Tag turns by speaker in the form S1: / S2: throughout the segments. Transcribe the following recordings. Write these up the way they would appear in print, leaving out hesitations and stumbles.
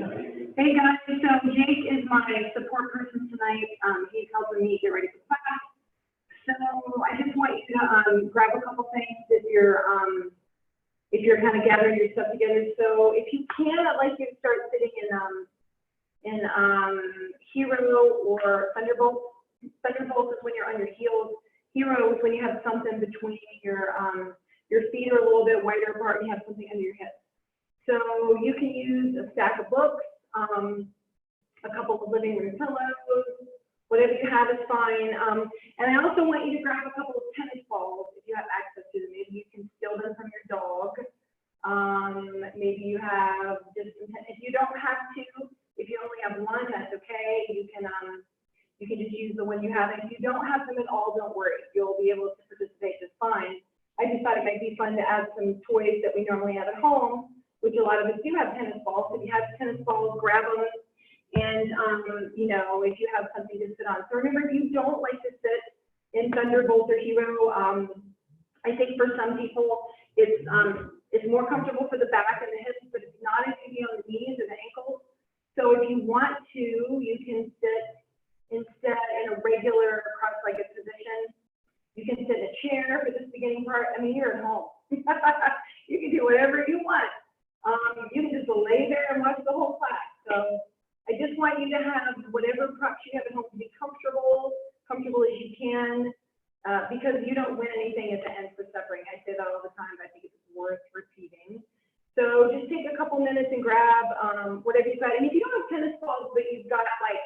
S1: Hey guys, so Jake is my support person tonight. He's helping me get ready for class. So I just want you to grab a couple things if you're kind of gathering your stuff together. So if you can, I'd like you to start sitting in Hero or Thunderbolt. Thunderbolt is when you're on your heels. Hero is when you have something between your feet are a little bit wider apart and you have something under your hips. So you can use a stack of books, a couple of living room pillows, whatever you have is fine. And I also want you to grab a couple of tennis balls if you have access to them. Maybe you can steal them from your dog. Maybe you have just, if you don't have to, if you only have one, that's okay. You can just use the one you have. And if you don't have them at all, don't worry. You'll be able to participate just fine. I just thought it might be fun to add some toys that we normally have at home, which a lot of us do have tennis balls. If you have tennis balls, grab them. And, you know, if you have something to sit on. So remember, if you don't like to sit in Thunderbolt or Hero, I think for some people, it's more comfortable for the back and the hips, but it's not as easy on the knees or the ankles. So if you want to, you can sit instead in a regular cross-legged position. You can sit in a chair for this beginning part. I mean, you're at home. You can do whatever you want. You can just lay there and watch the whole class. So I just want you to have whatever props you have at home to be comfortable as you can, because you don't win anything at the end for suffering. I say that all the time, but I think it's worth repeating. So just take a couple minutes and grab whatever you've got. And if you don't have tennis balls, but you've got like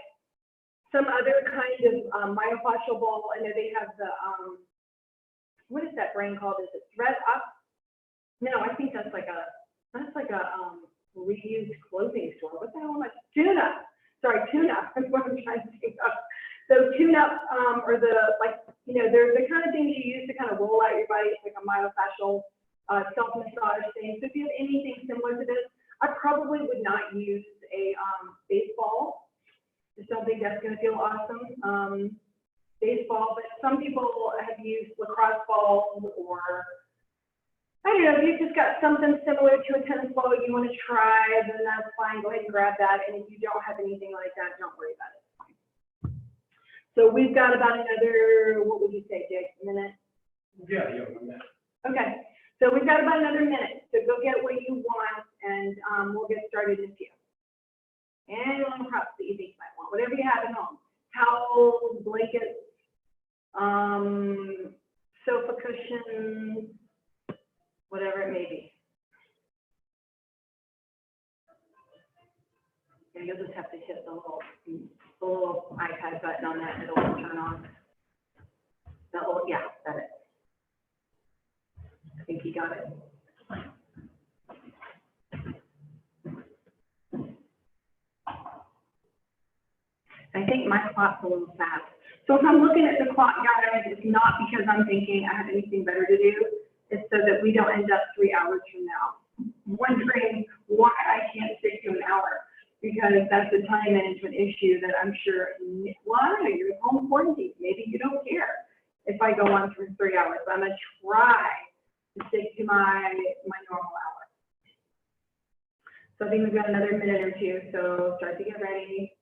S1: some other kind of myofascial ball, I know they have the, what is that brand called? Is it Thread Up? No, I think that's like a reused clothing store. What the hell am I? Tune-Up. Sorry, Tune-Up is what I'm trying to think of. So Tune-Up, or the, like, you know, they're the kind of things you use to kind of roll out your body. It's like a myofascial self-massage thing. So if you have anything similar to this, I probably would not use a baseball. Just don't think that's going to feel awesome. Baseball, but some people have used lacrosse balls, or I don't know, if you've just got something similar to a tennis ball you want to try, then that's fine. Go ahead and grab that. And if you don't have anything like that, don't worry about it. So we've got about another, what would you say, Jake, a minute?
S2: Yeah, 1 minute.
S1: Okay, so we've got about another minute. So go get what you want, and we'll get started in a few. And little props that you think you might want, whatever you have at home. Towels, blankets, sofa cushions, whatever it may be. And you'll just have to hit the little iPad button on that, and it'll turn on. The little, yeah, that's it. I think you got it. I think my clock's a little fast. So if I'm looking at the clock, guys, it's not because I'm thinking I have anything better to do. It's so that we don't end up 3 hours from now wondering why I can't stick to an hour, because that's a time management issue that I'm sure, well, I don't know, you're home quarantine. Maybe you don't care if I go on for 3 hours, but I'm going to try to stick to my normal hour. So I think we've got another minute or two, so start to get ready.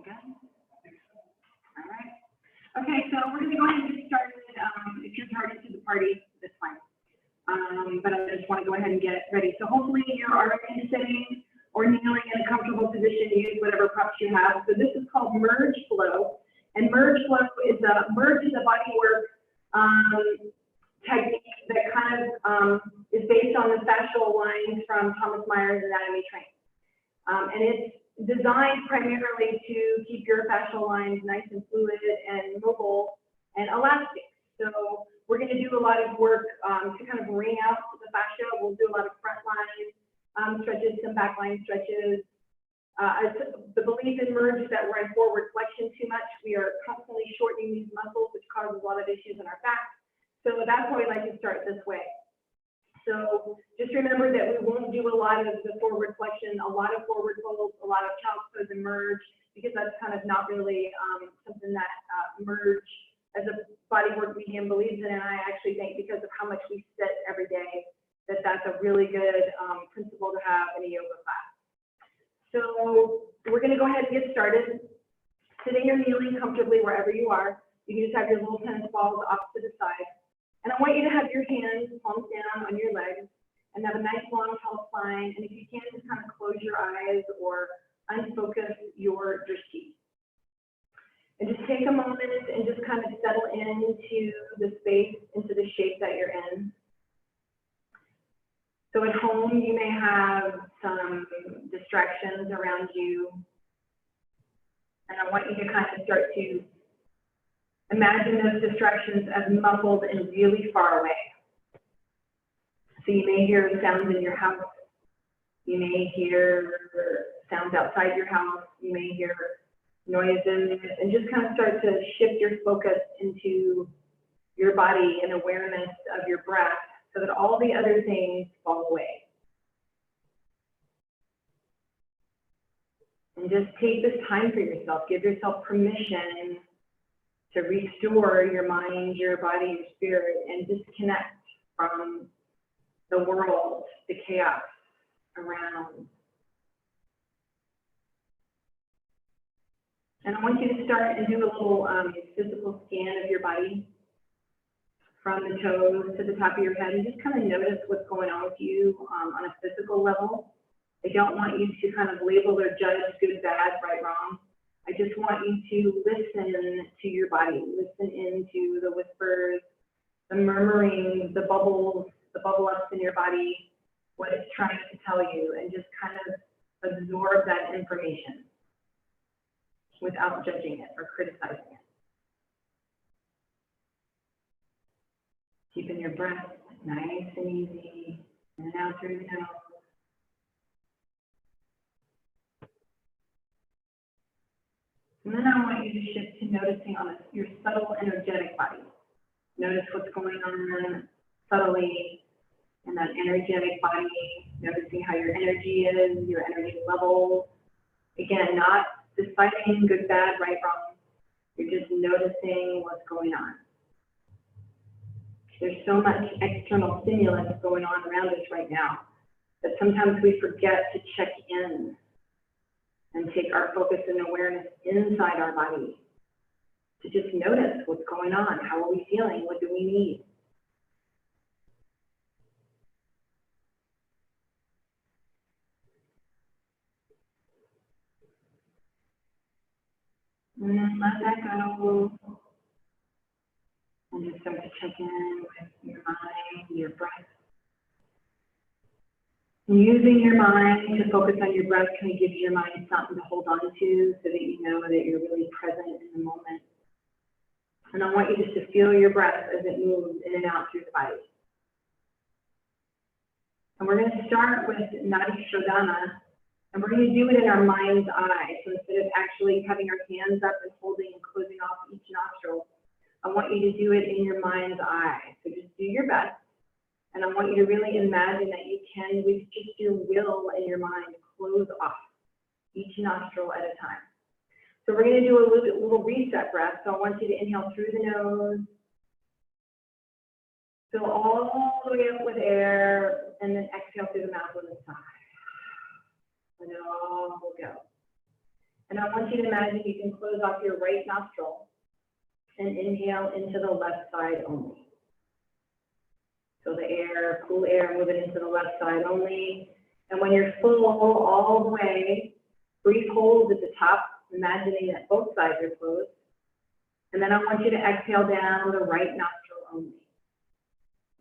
S1: Okay. All right. Okay, so we're going to go ahead and get started. If you're tardy to the party, that's fine. But I just want to go ahead and get ready. So hopefully you're already sitting or kneeling in a comfortable position to use whatever props you have. So this is called Merge Flow. And Merge Flow is a body work technique that kind of is based on the fascial lines from Thomas Myers Anatomy Training. And it's designed primarily to keep your fascial lines nice and fluid and mobile and elastic. So we're going to do a lot of work to kind of wring out the fascia. We'll do a lot of front line stretches, some back line stretches, The belief emerged that we're in forward flexion too much. We are constantly shortening these muscles, which causes a lot of issues in our back. So that's why we like to start this way. So just remember that we won't do a lot of the forward flexion, a lot of forward folds, a lot of child's pose and merge, because that's kind of not really something that merge as a bodywork medium believes in. And I actually think because of how much we sit every day, that that's a really good principle to have in a yoga class. So we're going to go ahead and get started. Sitting or kneeling comfortably wherever you are. You can just have your little tennis balls off to the side. And I want you to have your hands palms down on your legs and have a nice long tall spine. And if you can, just kind of close your eyes or unfocus your drishti. And just take a moment and just kind of settle into the space, into the shape that you're in. So at home, you may have some distractions around you. And I want you to kind of start to imagine those distractions as muffled and really far away. So you may hear sounds in your house. You may hear sounds outside your house. You may hear noises, and just kind of start to shift your focus into your body and awareness of your breath so that all the other things fall away. And just take this time for yourself. Give yourself permission to restore your mind, your body, your spirit, and disconnect from the world, the chaos around. And I want you to start and do a little physical scan of your body from the toes to the top of your head, and just kind of notice what's going on with you on a physical level. I don't want you to kind of label or judge good, bad, right, wrong. I just want you to listen to your body, listen into the whispers, the murmurings, the bubbles, the bubble ups in your body, what it's trying to tell you, and just kind of absorb that information without judging it or criticizing it. Keeping your breath nice and easy, in and out through the nose. And then I want you to shift to noticing on your subtle energetic body. Notice what's going on subtly in that energetic body, noticing how your energy is, your energy level. Again, not deciding good, bad, right, wrong. You're just noticing what's going on. There's so much external stimulus going on around us right now that sometimes we forget to check in and take our focus and awareness inside our body to just notice what's going on. How are we feeling? What do we need? And then let that go. And just start to check in with your mind, your breath. And using your mind to focus on your breath kind of gives your mind something to hold on to so that you know that you're really present in the moment. And I want you just to feel your breath as it moves in and out through the body. And we're going to start with Nadi Shodhana, and we're going to do it in our mind's eye. So instead of actually having our hands up and holding and closing off each nostril, I want you to do it in your mind's eye. So just do your best. And I want you to really imagine that you can, with just your will and your mind, close off each nostril at a time. So we're going to do a little reset breath. So I want you to inhale through the nose, fill all the way up with air, and then exhale through the mouth with a sigh. And it all will go. And I want you to imagine you can close off your right nostril and inhale into the left side only. So the air, cool air, moving into the left side only. And when you're full all the way, brief hold at the top, imagining that both sides are closed. And then I want you to exhale down the right nostril only.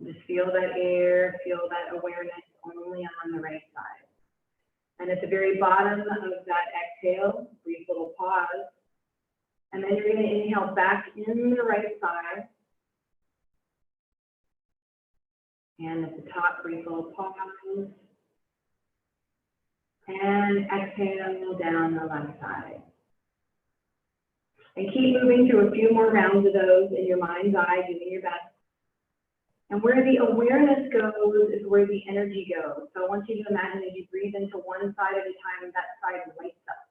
S1: Just feel that air, feel that awareness only on the right side. And at the very bottom of that exhale, brief little pause. And then you're going to inhale back in the right side. And at the top, brief little pause. And exhale down the left side. And keep moving through a few more rounds of those in your mind's eye, doing your best. And where the awareness goes is where the energy goes. So I want you to imagine as you breathe into one side at a time, that side lights up.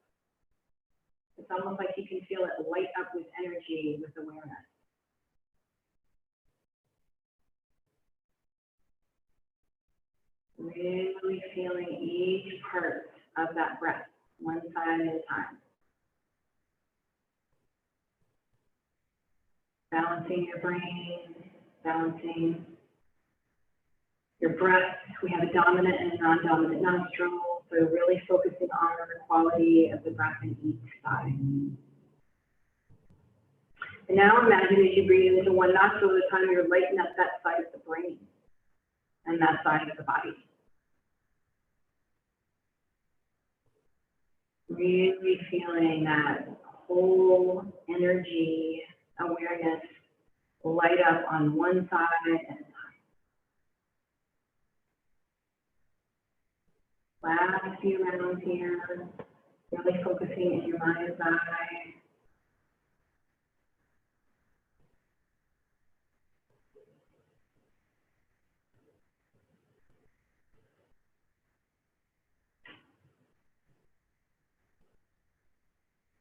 S1: It's almost like you can feel it light up with energy, with awareness. Really feeling each part of that breath, one side at a time. Balancing your brain, balancing your breath. We have a dominant and a non-dominant nostril, so really focusing on the quality of the breath in each side. And now imagine as you breathe into one nostril at a time, you're lighting up that side of the brain and that side of the body. Really feeling that whole energy awareness light up on one side at a time. Last few rounds here, really focusing in your mind's eye.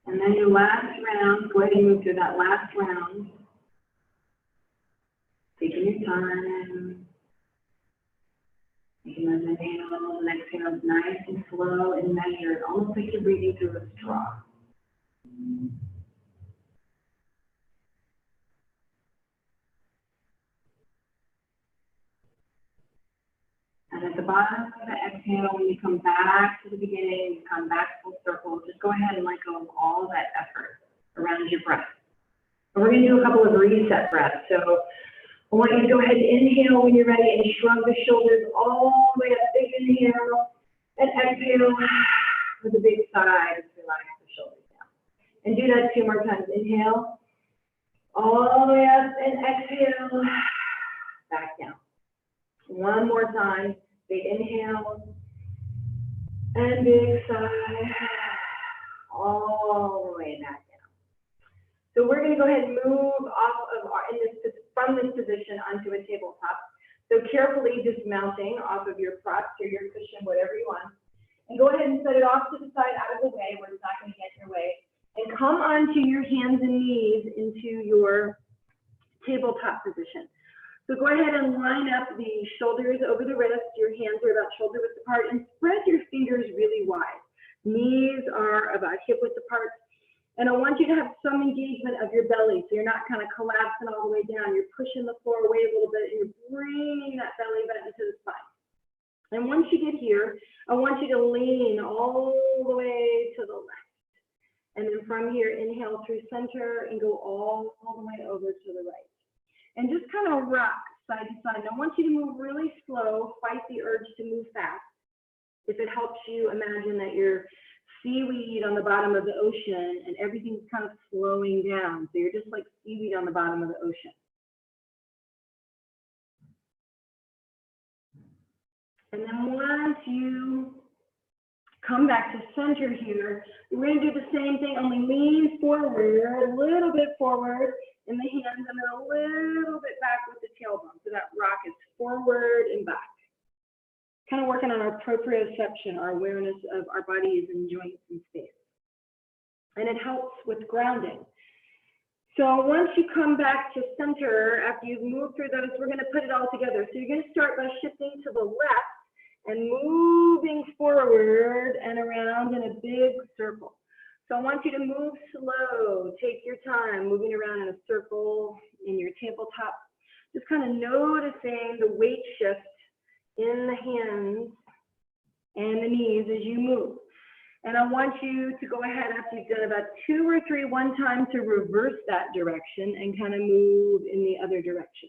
S1: And then your last round, go ahead and move through that last round. Taking your time. Taking those inhales and exhales nice and slow and measured, almost like you're breathing through a straw. And at the bottom of the exhale, when you come back to the beginning, you come back full circle, just go ahead and let go of all that effort around your breath. And we're going to do a couple of reset breaths. So I want you to go ahead and inhale when you're ready and shrug the shoulders all the way up. Big inhale and exhale with a big sigh. Just relax the shoulders down. And do that 2 more times. Inhale all the way up and exhale back down. One more time. Big inhale and big sigh all the way back down. So we're going to go ahead and move off of from this position onto a tabletop. So carefully dismounting off of your props or your cushion, whatever you want. And go ahead and set it off to the side out of the way where it's not going to get in your way. And come onto your hands and knees into your tabletop position. So go ahead and line up the shoulders over the wrists. Your hands are about shoulder width apart, and spread your fingers really wide. Knees are about hip width apart. And I want you to have some engagement of your belly, so you're not kind of collapsing all the way down. You're pushing the floor away a little bit, and you're bringing that belly button to the spine. And once you get here, I want you to lean all the way to the left. And then from here, inhale through center and go all the way over to the right. And just kind of rock side to side. And I want you to move really slow, fight the urge to move fast. If it helps you, imagine that you're seaweed on the bottom of the ocean and everything's kind of slowing down. So you're just like seaweed on the bottom of the ocean. And then once you come back to center here, we're going to do the same thing, only lean forward, a little bit forward in the hands, and then a little bit back with the tailbone. So that rock is forward and back. Kind of working on our proprioception, our awareness of our bodies and joints and space. And it helps with grounding. So once you come back to center, after you've moved through those, we're going to put it all together. So you're going to start by shifting to the left and moving forward and around in a big circle. So I want you to move slow, take your time, moving around in a circle in your tabletop, just kind of noticing the weight shift in the hands and the knees as you move. And I want you to go ahead after you've done about 2 or 3 one time to reverse that direction and kind of move in the other direction.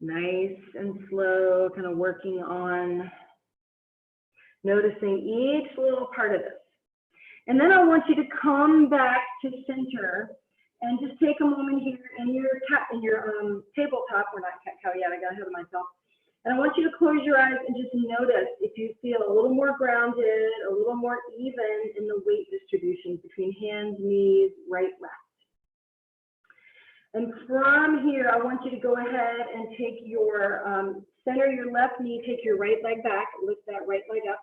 S1: Nice and slow, kind of working on noticing each little part of this. And then I want you to come back to center and just take a moment here in your tabletop. We're not cat cow yet, I got ahead of myself.
S3: And I want you to close your eyes and just notice if you feel a little more grounded, a little more even in the weight distribution between hands, knees, right, left. And from here, I want you to go ahead and take your, center your left knee, take your right leg back, lift that right leg up.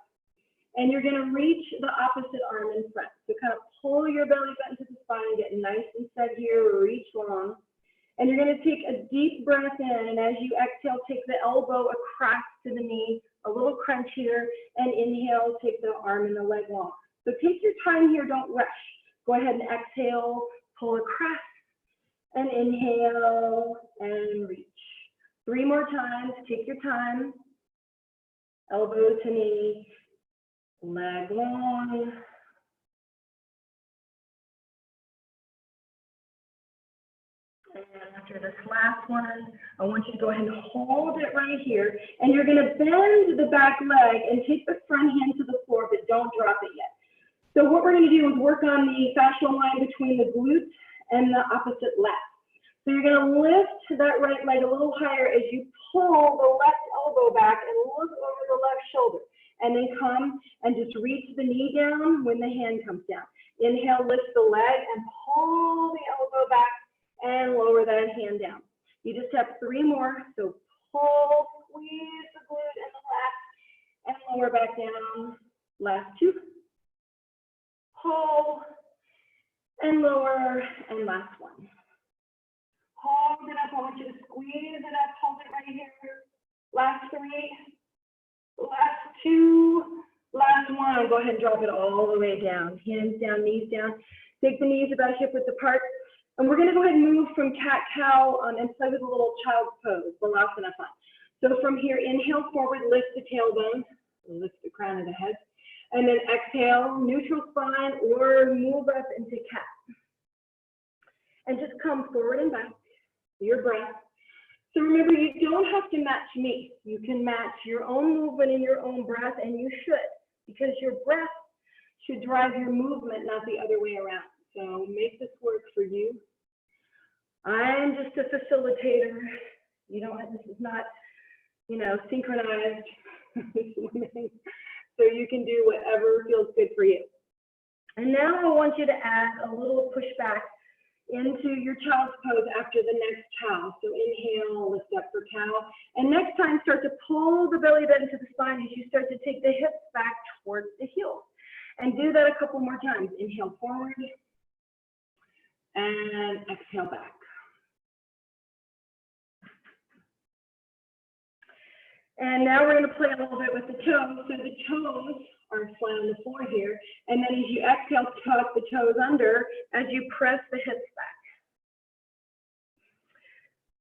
S3: And you're gonna reach the opposite arm in front. So kind of pull your belly button to the spine, get nice and set here, reach long. And you're gonna take a deep breath in, and as you exhale, take the elbow across to the knee, a little crunch here, and inhale, take the arm and the leg long. So take your time here, don't rush. Go ahead and exhale, pull across, and inhale, and reach. 3 more times, take your time. Elbow to knee, leg long. And after this last one, I want you to go ahead and hold it right here. And you're gonna bend the back leg and take the front hand to the floor, but don't drop it yet. So what we're gonna do is work on the fascial line between the glutes and the opposite leg. So you're gonna lift that right leg a little higher as you pull the left elbow back and look over the left shoulder. And then come and just reach the knee down when the hand comes down. Inhale, lift the leg and pull the elbow back and lower that hand down. You just have 3 more. So pull, squeeze the glute and the left and lower back down. Last 2. Pull and lower, and last 1. Hold it up. I want you to squeeze it up. Hold it right here. Last 3. Last 2. Last 1. Go ahead and drop it all the way down. Hands down, knees down. Take the knees about hip width apart. And we're going to go ahead and move from cat-cow and play with a little child's pose, Balasana fun. So from here, inhale forward, lift the tailbone, lift the crown of the head. And then exhale, neutral spine, or move up into cat. And just come forward and back, your breath. So remember, you don't have to match me. You can match your own movement and your own breath, and you should, because your breath should drive your movement, not the other way around. So make this work for you. I'm just a facilitator. You don't have, this is not, you know, synchronized swimming. So you can do whatever feels good for you. And now I want you to add a little pushback into your child's pose after the next cow. So inhale, lift up for cow. And next time, start to pull the belly button to the spine as you start to take the hips back towards the heels. And do that a couple more times. Inhale forward and exhale back. And now we're going to play a little bit with the toes. So the toes are flat on the floor here. And then as you exhale, tuck the toes under as you press the hips back.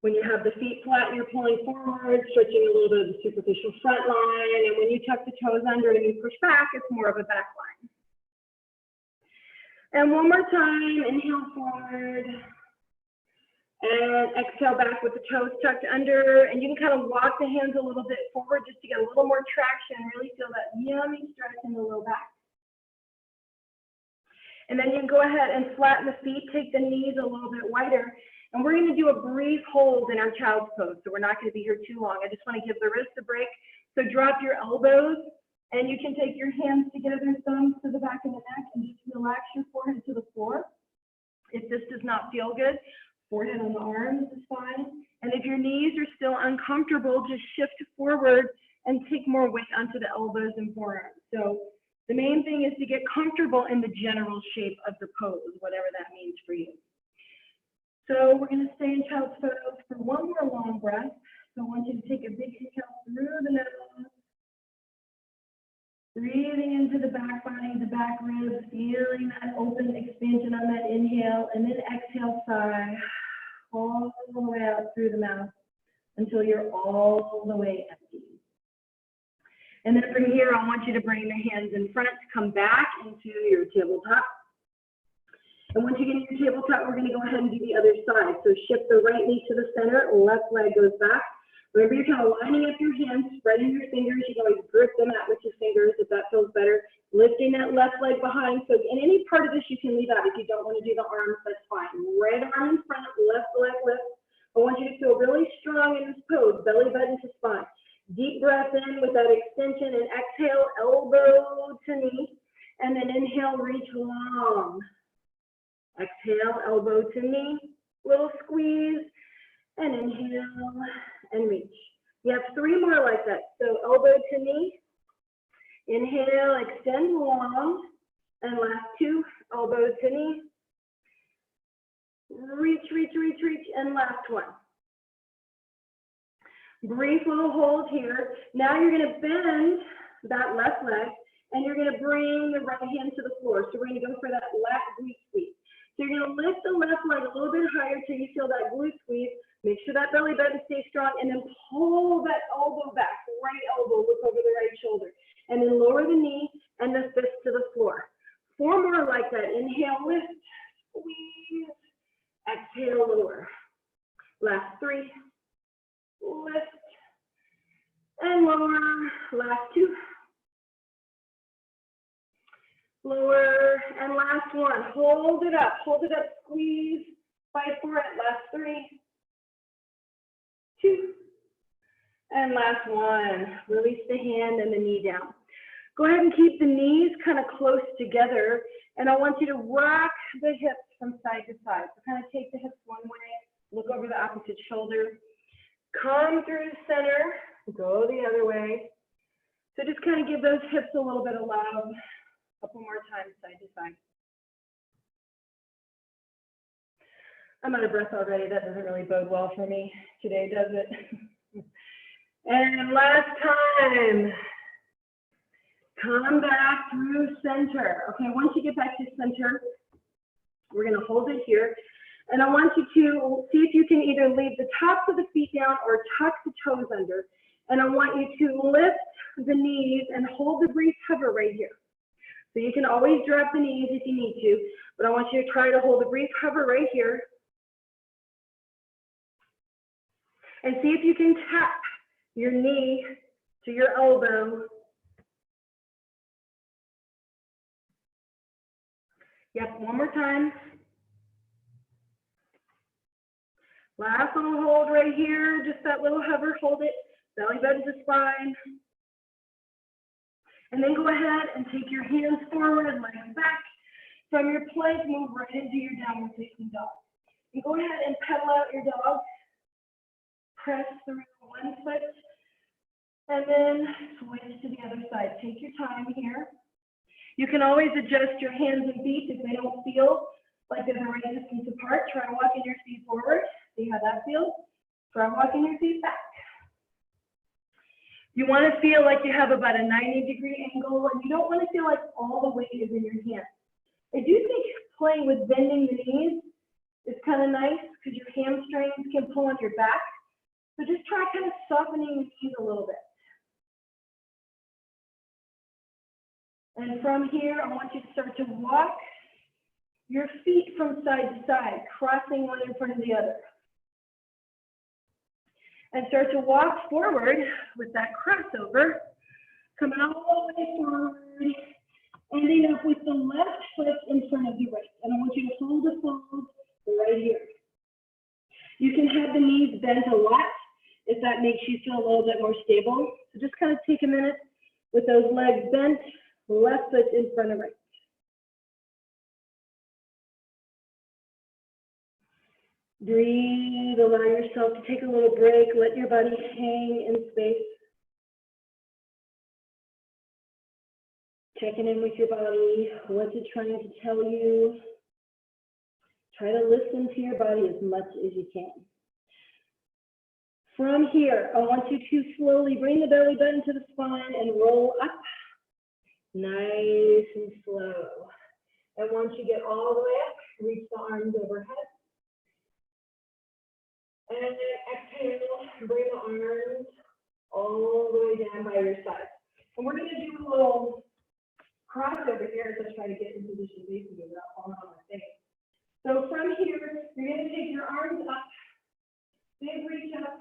S3: When you have the feet flat, you're pulling forward, stretching a little bit of the superficial front line. And when you tuck the toes under and you push back, it's more of a back line. And one more time, inhale forward. And exhale back with the toes tucked under, and you can kind of walk the hands a little bit forward just to get a little more traction, really feel that yummy stretch in the low back. And then you can go ahead and flatten the feet, take the knees a little bit wider, and we're going to do a brief hold in our child's pose, so we're not going to be here too long. I just want to give the wrists a break. So drop your elbows, and you can take your hands together, thumbs to the back of the neck, and just relax your forehead to the floor. If this does not feel good, forehead on the arms is fine. And if your knees are still uncomfortable, just shift forward and take more weight onto the elbows and forearms. So the main thing is to get comfortable in the general shape of the pose, whatever that means for you. So we're going to stay in child's pose for one more long breath. So I want you to take a big inhale through the nose. Breathing into the back body, the back ribs, feeling that open expansion on that inhale, and then exhale, sigh all the way out through the mouth until you're all the way empty. And then from here, I want you to bring the hands in front, come back into your tabletop. And once you get in your tabletop, we're going to go ahead and do the other side. So shift the right knee to the center, left leg goes back. Remember, you're kind of lining up your hands, spreading your fingers. You can always grip them out with your fingers if that feels better. Lifting that left leg behind. So in any part of this, you can leave out. If you don't want to do the arms, that's fine. Right arm in front, left leg lift. I want you to feel really strong in this pose, belly button to spine. Exhale, elbow to knee, little squeeze, and inhale and reach. You have 3 more like that. So elbow to knee, inhale, extend long, and last 2, elbow to knee, reach, reach, reach, reach, and last 1. Brief little hold here. Now you're going to bend that left leg, and you're going to bring the right hand to the floor. So we're going to go for that lat glute squeeze. So you're going to lift the left leg a little bit higher till you feel that glute squeeze. Make sure that belly button stays strong, and then pull that elbow back, right elbow, look over the right shoulder. And then lower the knee and the fist to the floor. 4 more like that. Inhale, lift, squeeze. Exhale, lower. Last 3. Lift and lower. Last 2. Lower and last 1. Hold it up, squeeze. Fight for it. Last 3, 2, and last 1. Release the hand and the knee down. Go ahead and keep the knees kind of close together, and I want you to rock the hips from side to side. So kind of take the hips one way, look over the opposite shoulder, come through the center, go the other way. So just kind of give those hips a little bit of love. A couple more times, side to side. I'm out of breath already. That doesn't really bode well for me today, does it? And last time. Come back through center. Okay, once you get back to center, we're going to hold it here. And I want you to see if you can either leave the tops of the feet down or tuck the toes under. And I want you to lift the knees and hold the brief hover right here. So you can always drop the knees if you need to, but I want you to try to hold a brief hover right here. And see if you can tap your knee to your elbow. Yep, one more time. Last little hold right here, just that little hover, hold it, belly button to spine. And then go ahead and take your hands forward, legs back. From your plank, move right into your downward facing dog. And go ahead and pedal out your dog. Press through one foot, and then switch to the other side. Take your time here. You can always adjust your hands and feet if they don't feel like they're the right distance apart. Try walking your feet forward. See how that feels. Try walking your feet back. You want to feel like you have about a 90-degree angle, and you don't want to feel like all the weight is in your hands. I do think playing with bending the knees is kind of nice because your hamstrings can pull on your back. So just try kind of softening the knees a little bit. And from here, I want you to start to walk your feet from side to side, crossing one in front of the other. And start to walk forward with that crossover, coming all the way forward, ending up with the left foot in front of the right. And I want you to hold the fold right here. You can have the knees bent a lot if that makes you feel a little bit more stable. So just kind of take a minute with those legs bent, left foot in front of right. Breathe, allow yourself to take a little break, let your body hang in space. Checking in with your body, what's it trying to tell you? Try to listen to your body as much as you can. From here, I want you to slowly bring the belly button to the spine and roll up, nice and slow. And once you get all the way up, reach the arms overhead. And then exhale, bring the arms all the way down by your side. And we're going to do a little crossover here as I try to get in position facing you without falling on my face. So from here, you're going to take your arms up, big reach up,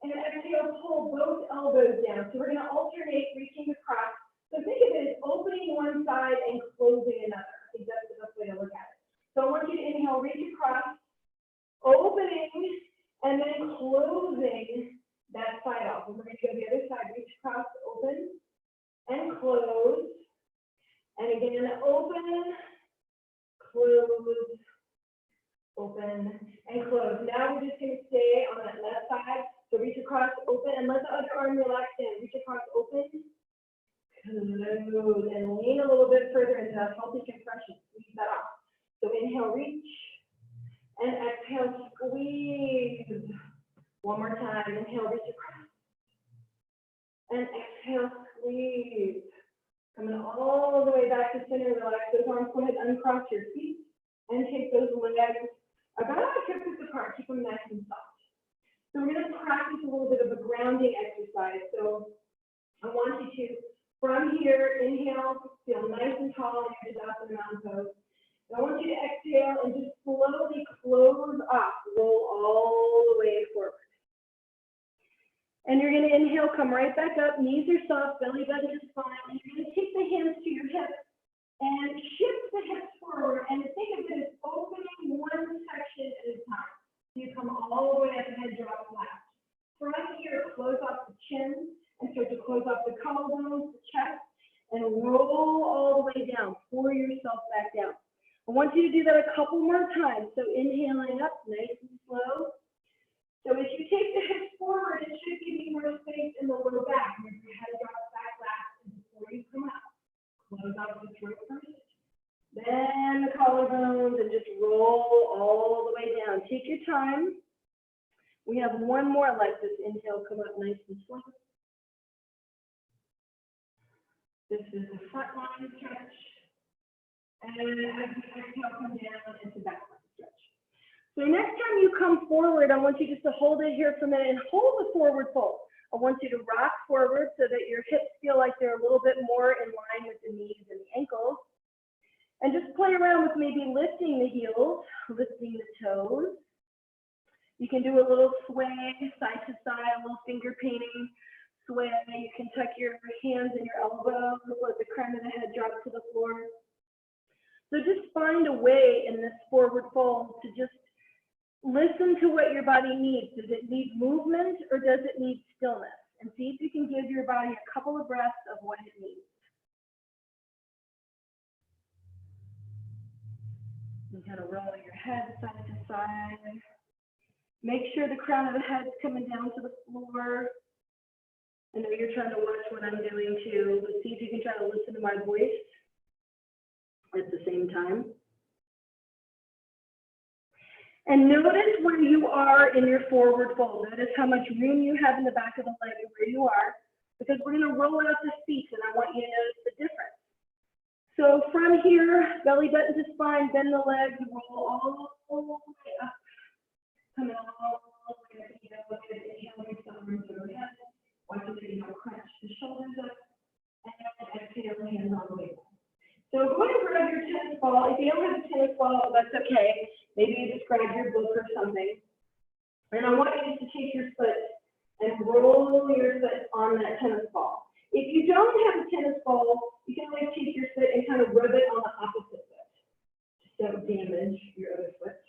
S3: and exhale, pull both elbows down. So we're going to alternate reaching across. So think of it as opening one side and closing another. I think that's the best way to look at it. So I want you to inhale, reach across, opening, and then closing that side off. And we're going to go to the other side, reach across, open, and close. And again, open, close, open, and close. Now we're just gonna stay on that left side. So reach across, open, and let the other arm relax in. Reach across, open, close, and lean a little bit further into that healthy compression. Squeeze that off. So inhale, reach, and exhale, squeeze. One more time. Inhale, reach across, and exhale, squeeze. Coming all the way back to center, relax those arms. Go ahead and uncross your feet and take those legs about a hip width apart. Keep them nice and soft. So we're going to practice a little bit of a grounding exercise. So I want you to, from here, inhale, feel nice and tall, and you're just out in the mountain pose. And I want you to exhale and just slowly close up, roll all the way forward. And you're going to inhale, come right back up, knees are soft, belly button is fine. And you're going to take the hands to your hips and shift the hips forward, and think of it as opening one section at a time. So you come all the way up and head drop flat. From here, close off the chin and start to close off the collarbones, the chest, and roll all the way down. Pour yourself back down. I want you to do that a couple more times. So inhaling up, nice and slow. So as you take the hips forward, it should give you more space in the lower back. Remember, your head drops back last, and before you come up, close out the throat first, then the collarbones, and just roll all the way down. Take your time. We have one more like this. Inhale, come up nice and slow. This is the front line stretch. And as you exhale, come down into back line stretch. So next time you come forward, I want you just to hold it here for a minute and hold the forward fold. I want you to rock forward so that your hips feel like they're a little bit more in line with the knees and the ankles. And just play around with maybe lifting the heels, lifting the toes. You can do a little sway side to side, a little finger painting sway. You can tuck your hands and your elbows, let the crown of the head drop to the floor. So just find a way in this forward fold to just listen to what your body needs. Does it need movement or does it need stillness? And see if you can give your body a couple of breaths of what it needs. You kind of roll your head side to side. Make sure the crown of the head is coming down to the floor. I know you're trying to watch what I'm doing too, but see if you can try to listen to my voice at the same time. And notice where you are in your forward fold. Notice how much room you have in the back of the leg and where you are, because we're going to roll out the feet, and I want you to notice the difference. So from here, belly button to spine, bend the legs, roll all the way up. Come all the way up. Inhale, reach the arms overhead. Watch it so you don't crunch the shoulders up. And exhale, hands on the way down. So go ahead and grab your tennis ball. If you don't have a tennis ball, that's okay. Maybe you just grab your book or something. And I want you to take your foot and roll your foot on that tennis ball. If you don't have a tennis ball, you can always take your foot and kind of rub it on the opposite foot. Just don't damage your other foot.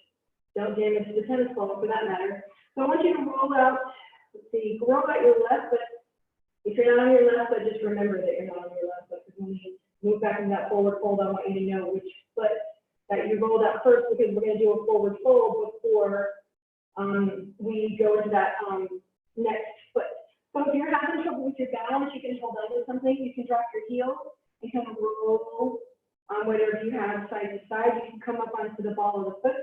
S3: Don't damage the tennis ball for that matter. So I want you to roll out, let's see, roll out your left foot. If you're not on your left foot, just remember that you're not on your left foot, because when you move back in that forward fold, I want you to know which foot that you rolled out first, because we're going to do a forward fold before we go into that next foot. So if you're having trouble with your balance, you can hold on to something. You can drop your heel and kind of roll whatever you have side to side. You can come up onto the ball of the foot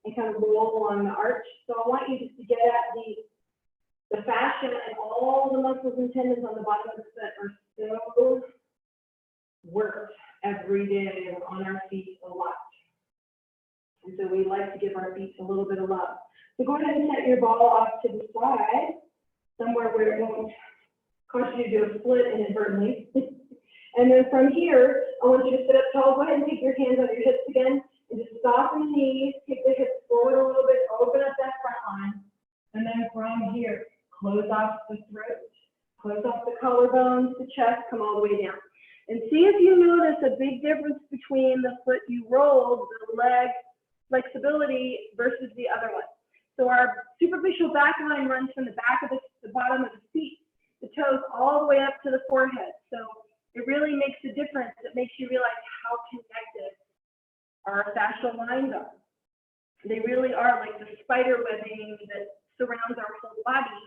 S3: and kind of roll along the arch. So I want you just to get at the fascia, and all the muscles and tendons on the bottom of the foot are so worked every day. We're on our feet a lot. And so we like to give our feet a little bit of love. So go ahead and set your ball off to the side, somewhere where it won't cause you to do a split inadvertently. And then from here, I want you to sit up tall. Go ahead and take your hands on your hips again, and just soften the knees, take the hips forward a little bit, open up that front line. And then from here, close off the throat, close off the collarbones, the chest, come all the way down. And see if you notice a big difference between the foot you rolled, the leg flexibility versus the other one. So our superficial back line runs from the back of the bottom of the feet, the toes, all the way up to the forehead. So it really makes a difference. It makes you realize how connected our fascial lines are. They really are like the spider webbing that surrounds our whole body,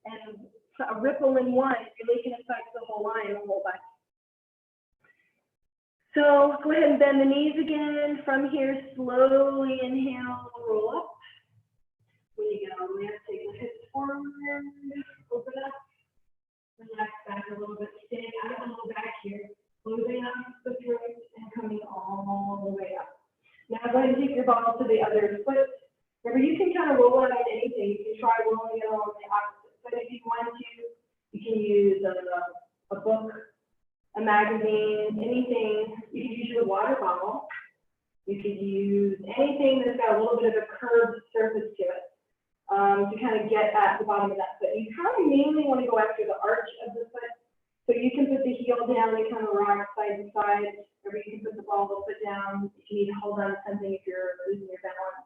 S3: and a ripple in one really can affect the whole line, the whole body. So go ahead and bend the knees again. From here, slowly inhale, roll up. When you get on there, take the hips forward, open up, relax back a little bit, staying out of the low back here, closing up the throat and coming all the way up. Now go ahead and take your ball to the other foot. Remember, you can kind of roll it on anything. You can try rolling it on the opposite foot if you want to. You can use a book, a magazine, anything. You can use your water bottle. You could use anything that's got a little bit of a curved surface to it to kind of get at the bottom of that foot. You kind of mainly want to go after the arch of the foot. So you can put the heel down and kind of rock side to side, or you can put the ball of the foot down if you need to hold on to something if you're losing your balance.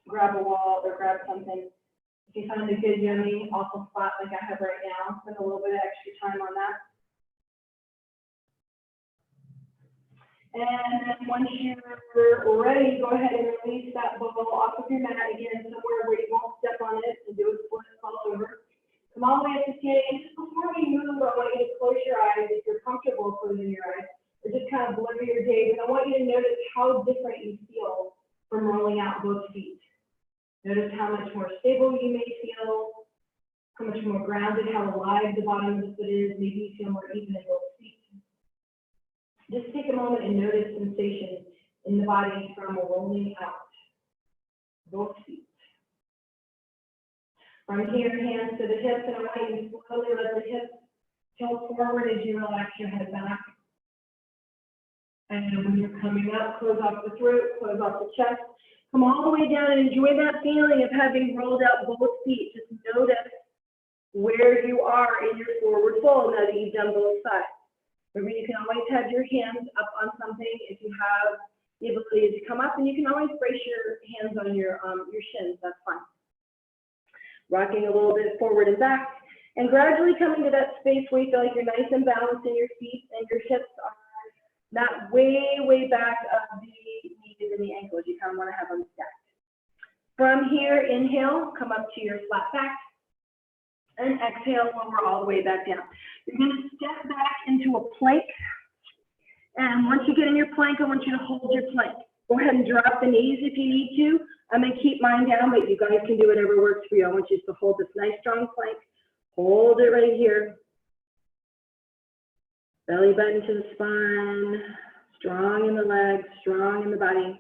S3: Grab a wall or grab something. If you find a good yummy, awful spot like I have right now, spend a little bit of extra time on that. And then once you're ready, go ahead and release that ball off of your mat again, somewhere where you won't step on it and do a split fall over. Come all the way up to seating. And just before we move, I want you to close your eyes if you're comfortable closing your eyes, or just kind of blur your gaze. And I want you to notice how different you feel from rolling out both feet. Notice how much more stable you may feel, how much more grounded, how alive the bottom of the foot is. Maybe you feel more even in both feet. Just take a moment and notice sensation in the body from rolling out both feet. From here, hands to the hips, and I want you to slowly let the hips tilt forward as you relax your head back. And when you're coming up, close off the throat, close off the chest. Come all the way down and enjoy that feeling of having rolled out both feet. Just notice where you are in your forward fold now that you've done both sides. Remember, you can always have your hands up on something if you have the ability to come up, and you can always brace your hands on your shins. That's fine. Rocking a little bit forward and back, and gradually coming to that space where you feel like you're nice and balanced in your feet and your hips are not way back of the knees and the ankles. You kind of want to have them stacked. From here, inhale, come up to your flat back. And exhale, lower all the way back down. You're going to step back into a plank. And once you get in your plank, I want you to hold your plank. Go ahead and drop the knees if you need to. I'm going to keep mine down, but you guys can do whatever works for you. I want you to hold this nice, strong plank. Hold it right here. Belly button to the spine. Strong in the legs, strong in the body.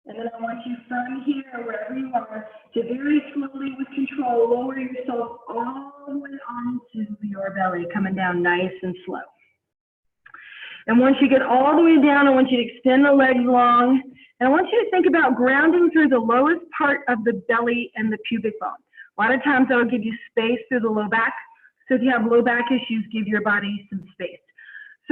S3: And then I want you from here, wherever you are, to very slowly with control, lower yourself all the way onto your belly, coming down nice and slow. And once you get all the way down, I want you to extend the legs long. And I want you to think about grounding through the lowest part of the belly and the pubic bone. A lot of times I will give you space through the low back. So if you have low back issues, give your body some space.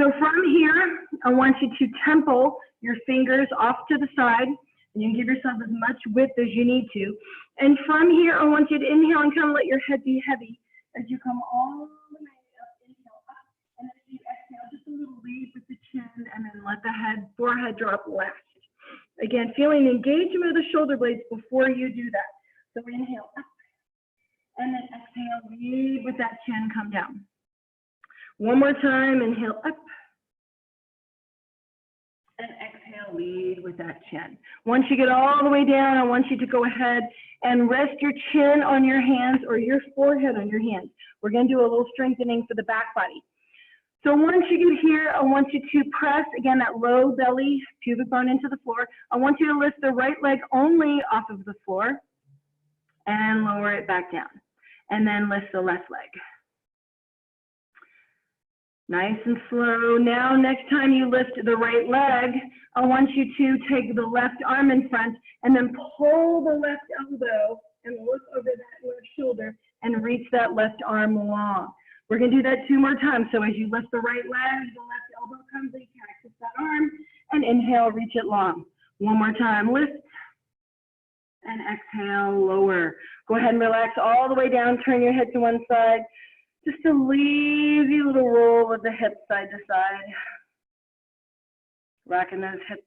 S3: So from here, I want you to temple your fingers off to the side. You can give yourself as much width as you need to. And from here, I want you to inhale and kind of let your head be heavy as you come all the way up, inhale up. And as you exhale, just a little lead with the chin, and then let the forehead drop last. Again, feeling the engagement of the shoulder blades before you do that. So inhale up, and then exhale, lead with that chin, come down. One more time, inhale up. And exhale, lead with that chin. Once you get all the way down, I want you to go ahead and rest your chin on your hands or your forehead on your hands. We're going to do a little strengthening for the back body. So once you get here, I want you to press, again, that low belly, pubic bone into the floor. I want you to lift the right leg only off of the floor and lower it back down. And then lift the left leg. Nice and slow. Now, next time you lift the right leg, I want you to take the left arm in front and then pull the left elbow and look over that left shoulder and reach that left arm long. We're going to do that 2 more times. So as you lift the right leg, the left elbow comes in, access that arm, and inhale, reach it long. 1 more time, lift, and exhale, lower. Go ahead and relax all the way down, turn your head to one side. Just to leave you a little roll of the hips side to side. Rocking those hips.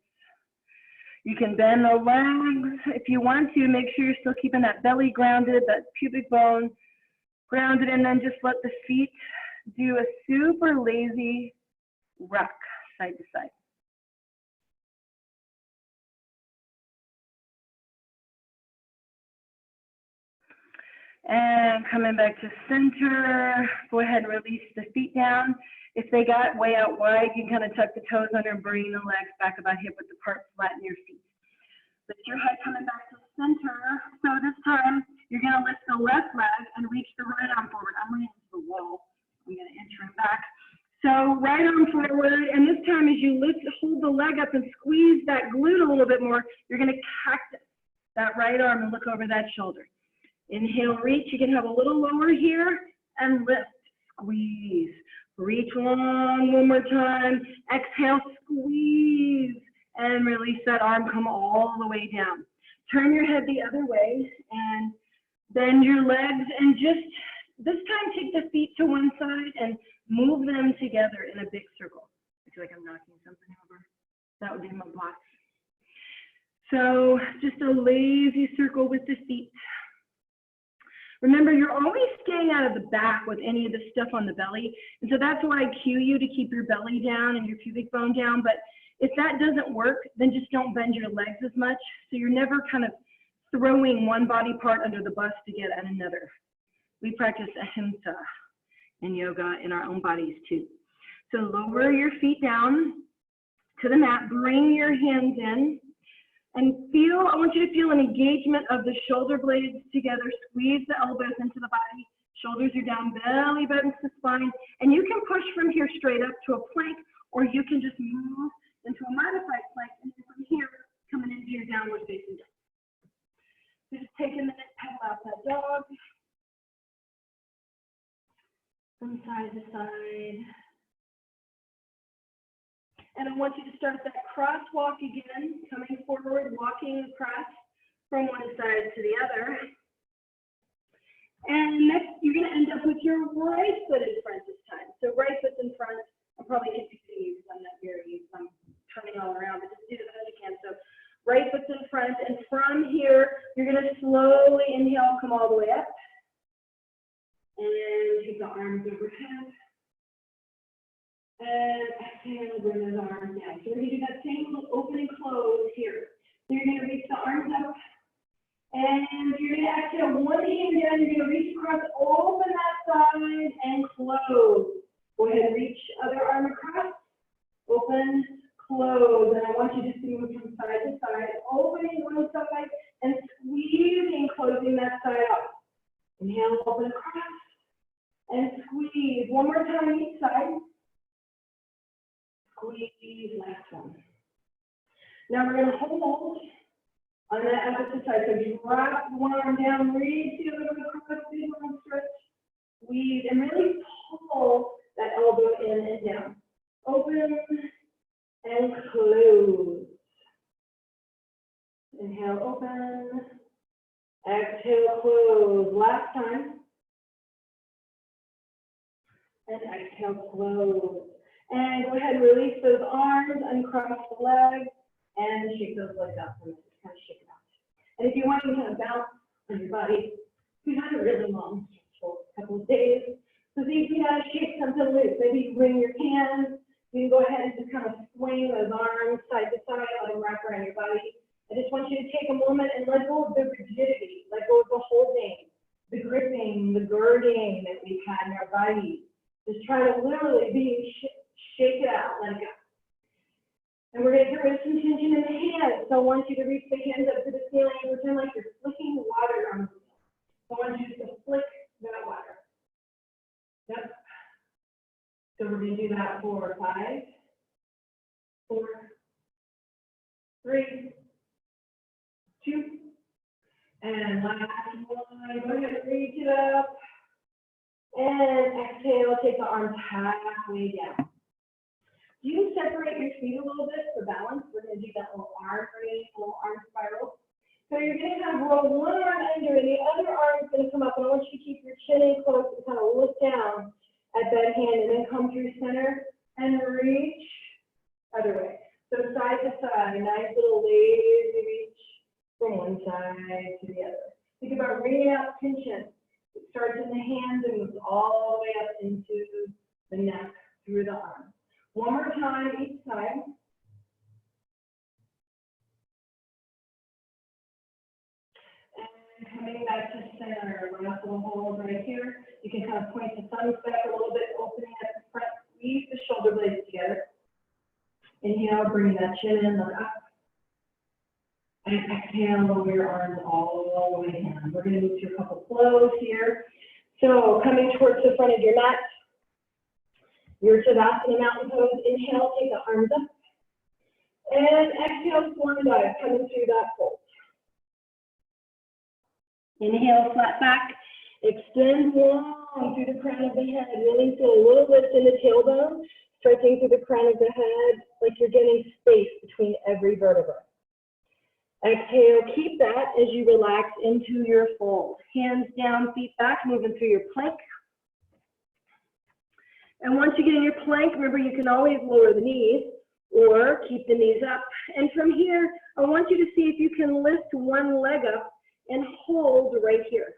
S3: You can bend the legs if you want to. Make sure you're still keeping that belly grounded, that pubic bone grounded, and then just let the feet do a super lazy rock side to side. And coming back to center, go ahead and release the feet down. If they got way out wide, you can kind of tuck the toes under and bring the legs back about hip width apart, flatten your feet. Lift your head coming back to center. So this time, you're gonna lift the left leg and reach the right arm forward. I'm leaning to the wall. I'm gonna enter back. So right arm forward, and this time as you lift, hold the leg up and squeeze that glute a little bit more, you're gonna cactus that right arm and look over that shoulder. Inhale, reach. You can have a little lower here and lift, squeeze. Reach long one more time. Exhale, squeeze, and release that arm. Come all the way down. Turn your head the other way and bend your legs, and just this time take the feet to one side and move them together in a big circle. I feel like I'm knocking something over. That would be my box. So just a lazy circle with the feet. Remember, you're always staying out of the back with any of the stuff on the belly. And so that's why I cue you to keep your belly down and your pubic bone down. But if that doesn't work, then just don't bend your legs as much. So you're never kind of throwing one body part under the bus to get at another. We practice ahimsa in yoga in our own bodies too. So lower your feet down to the mat, bring your hands in. And I want you to feel an engagement of the shoulder blades together. Squeeze the elbows into the body. Shoulders are down, belly button to the spine. And you can push from here straight up to a plank, or you can just move into a modified plank. And then from here, coming into your downward facing dog. So just take a minute, pedal out that dog. From side to side. And I want you to start that crosswalk again, coming forward, walking across from one side to the other. And next, you're going to end up with your right foot in front this time. So right foot's in front. I'm probably confusing you because I'm not very used. I'm turning all around, but just do the best you can. So right foot's in front. And from here, you're going to slowly inhale, come all the way up. And take the arms overhead. And exhale, bring those arms down. So we're going to do that same open and close here. So you're going to reach the arms up. And you're going to exhale one hand down. You're going to reach across, open that side, and close. Go ahead and reach other arm across. Open, close. And I want you just to move from side to side, opening one side and squeezing, closing that side up. Inhale, open across, and squeeze. One more time each side. Squeeze, last one. Now we're going to hold on that opposite side. So drop one arm down, reach the other one across, big one stretch, squeeze, and really pull that elbow in and down. Open and close. Inhale, open. Exhale, close. Last time. And exhale, close. And go ahead and release those arms, uncross the legs, and shake those legs out. And just kind of shake it out. And if you want to kind of bounce on your body, we've had a really long, stressful couple of days. So see if you kind of shake something loose. Maybe you bring your hands. You can go ahead and just kind of swing those arms side to side, let them wrap around your body. I just want you to take a moment and let go of the rigidity, let go of the holding, the gripping, the girding that we've had in our bodies. Just try to literally shake it out, let it go. And we're going to get rid of some tension in the hands. So I want you to reach the hands up to the ceiling and pretend like you're flicking water on the wheel. So I want you to flick that water. Yep. So we're going to do that for 5, 4, 3, 2, and last one. Go ahead and reach it up. And exhale, take the arms halfway down. You separate your feet a little bit for balance. We're going to do that little arm raise, little arm spiral. So you're going to have roll one arm under, and the other arm is going to come up. And I want you to keep your chin in close and kind of look down at that hand, and then come through center and reach other way. So side to side, nice little lazy reach from one side to the other. Think about wringing out tension. It starts in the hands and moves all the way up into the neck, through the arms. One more time each side. And coming back to center, last little hold right here. You can kind of point the thumbs back a little bit, opening at the front, squeeze the shoulder blades together. Inhale, bring that chin in, look up. And exhale, lower your arms all the way down. We're going to move to a couple flows here. So coming towards the front of your mat, your Tadasana mountain pose. Inhale, take the arms up. And exhale, swan dive, coming through that fold. Inhale, flat back. Extend long through the crown of the head. Really feel a little lift in the tailbone, stretching through the crown of the head like you're getting space between every vertebra. Exhale, keep that as you relax into your fold. Hands down, feet back, moving through your plank. And once you get in your plank, remember you can always lower the knees or keep the knees up. And from here, I want you to see if you can lift one leg up and hold right here.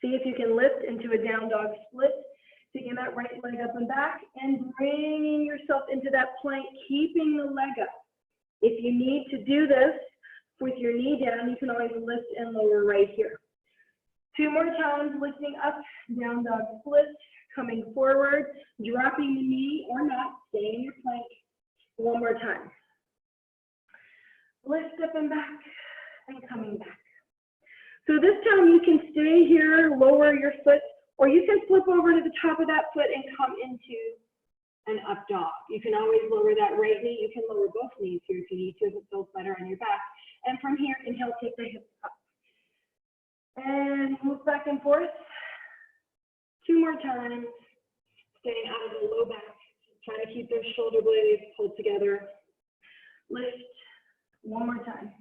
S3: See if you can lift into a down dog split, taking that right leg up and back and bringing yourself into that plank, keeping the leg up. If you need to do this with your knee down, you can always lift and lower right here. 2 more times, lifting up, down dog split, coming forward, dropping the knee or not, staying in your plank. 1 more time. Lift up and back, and coming back. So this time you can stay here, lower your foot, or you can flip over to the top of that foot and come into an up dog. You can always lower that right knee. You can lower both knees here if you need to, if it feels better on your back. And from here, inhale, take the hips up. And move back and forth. 2 more times. Staying out of the low back. Trying to keep those shoulder blades pulled together. Lift. 1 more time.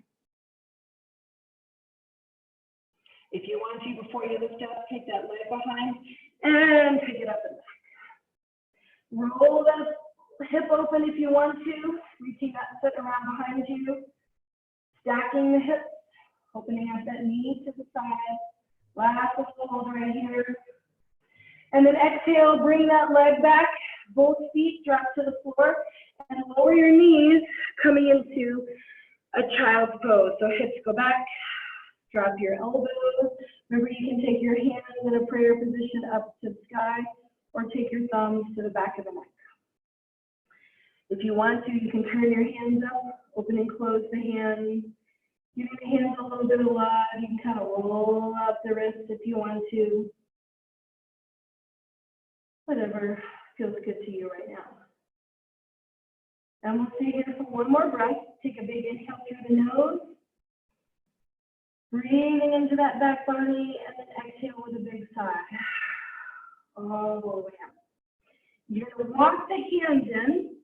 S3: If you want to, before you lift up, take that leg behind and pick it up and back. Roll the hip open if you want to, reaching that foot around behind you, stacking the hips, opening up that knee to the side, last hold right here. And then exhale, bring that leg back, both feet drop to the floor, and lower your knees, coming into a child's pose. So hips go back, drop your elbows. Remember, you can take your hands in a prayer position up to the sky, or take your thumbs to the back of the neck. If you want to, you can turn your hands up, open and close the hands. Giving the hands a little bit of love. You can kind of roll up the wrists if you want to. Whatever feels good to you right now. And we'll stay here for 1 more breath. Take a big inhale through the nose. Breathing into that back body, and then exhale with a big sigh. All the way up. You're going to walk the hands in,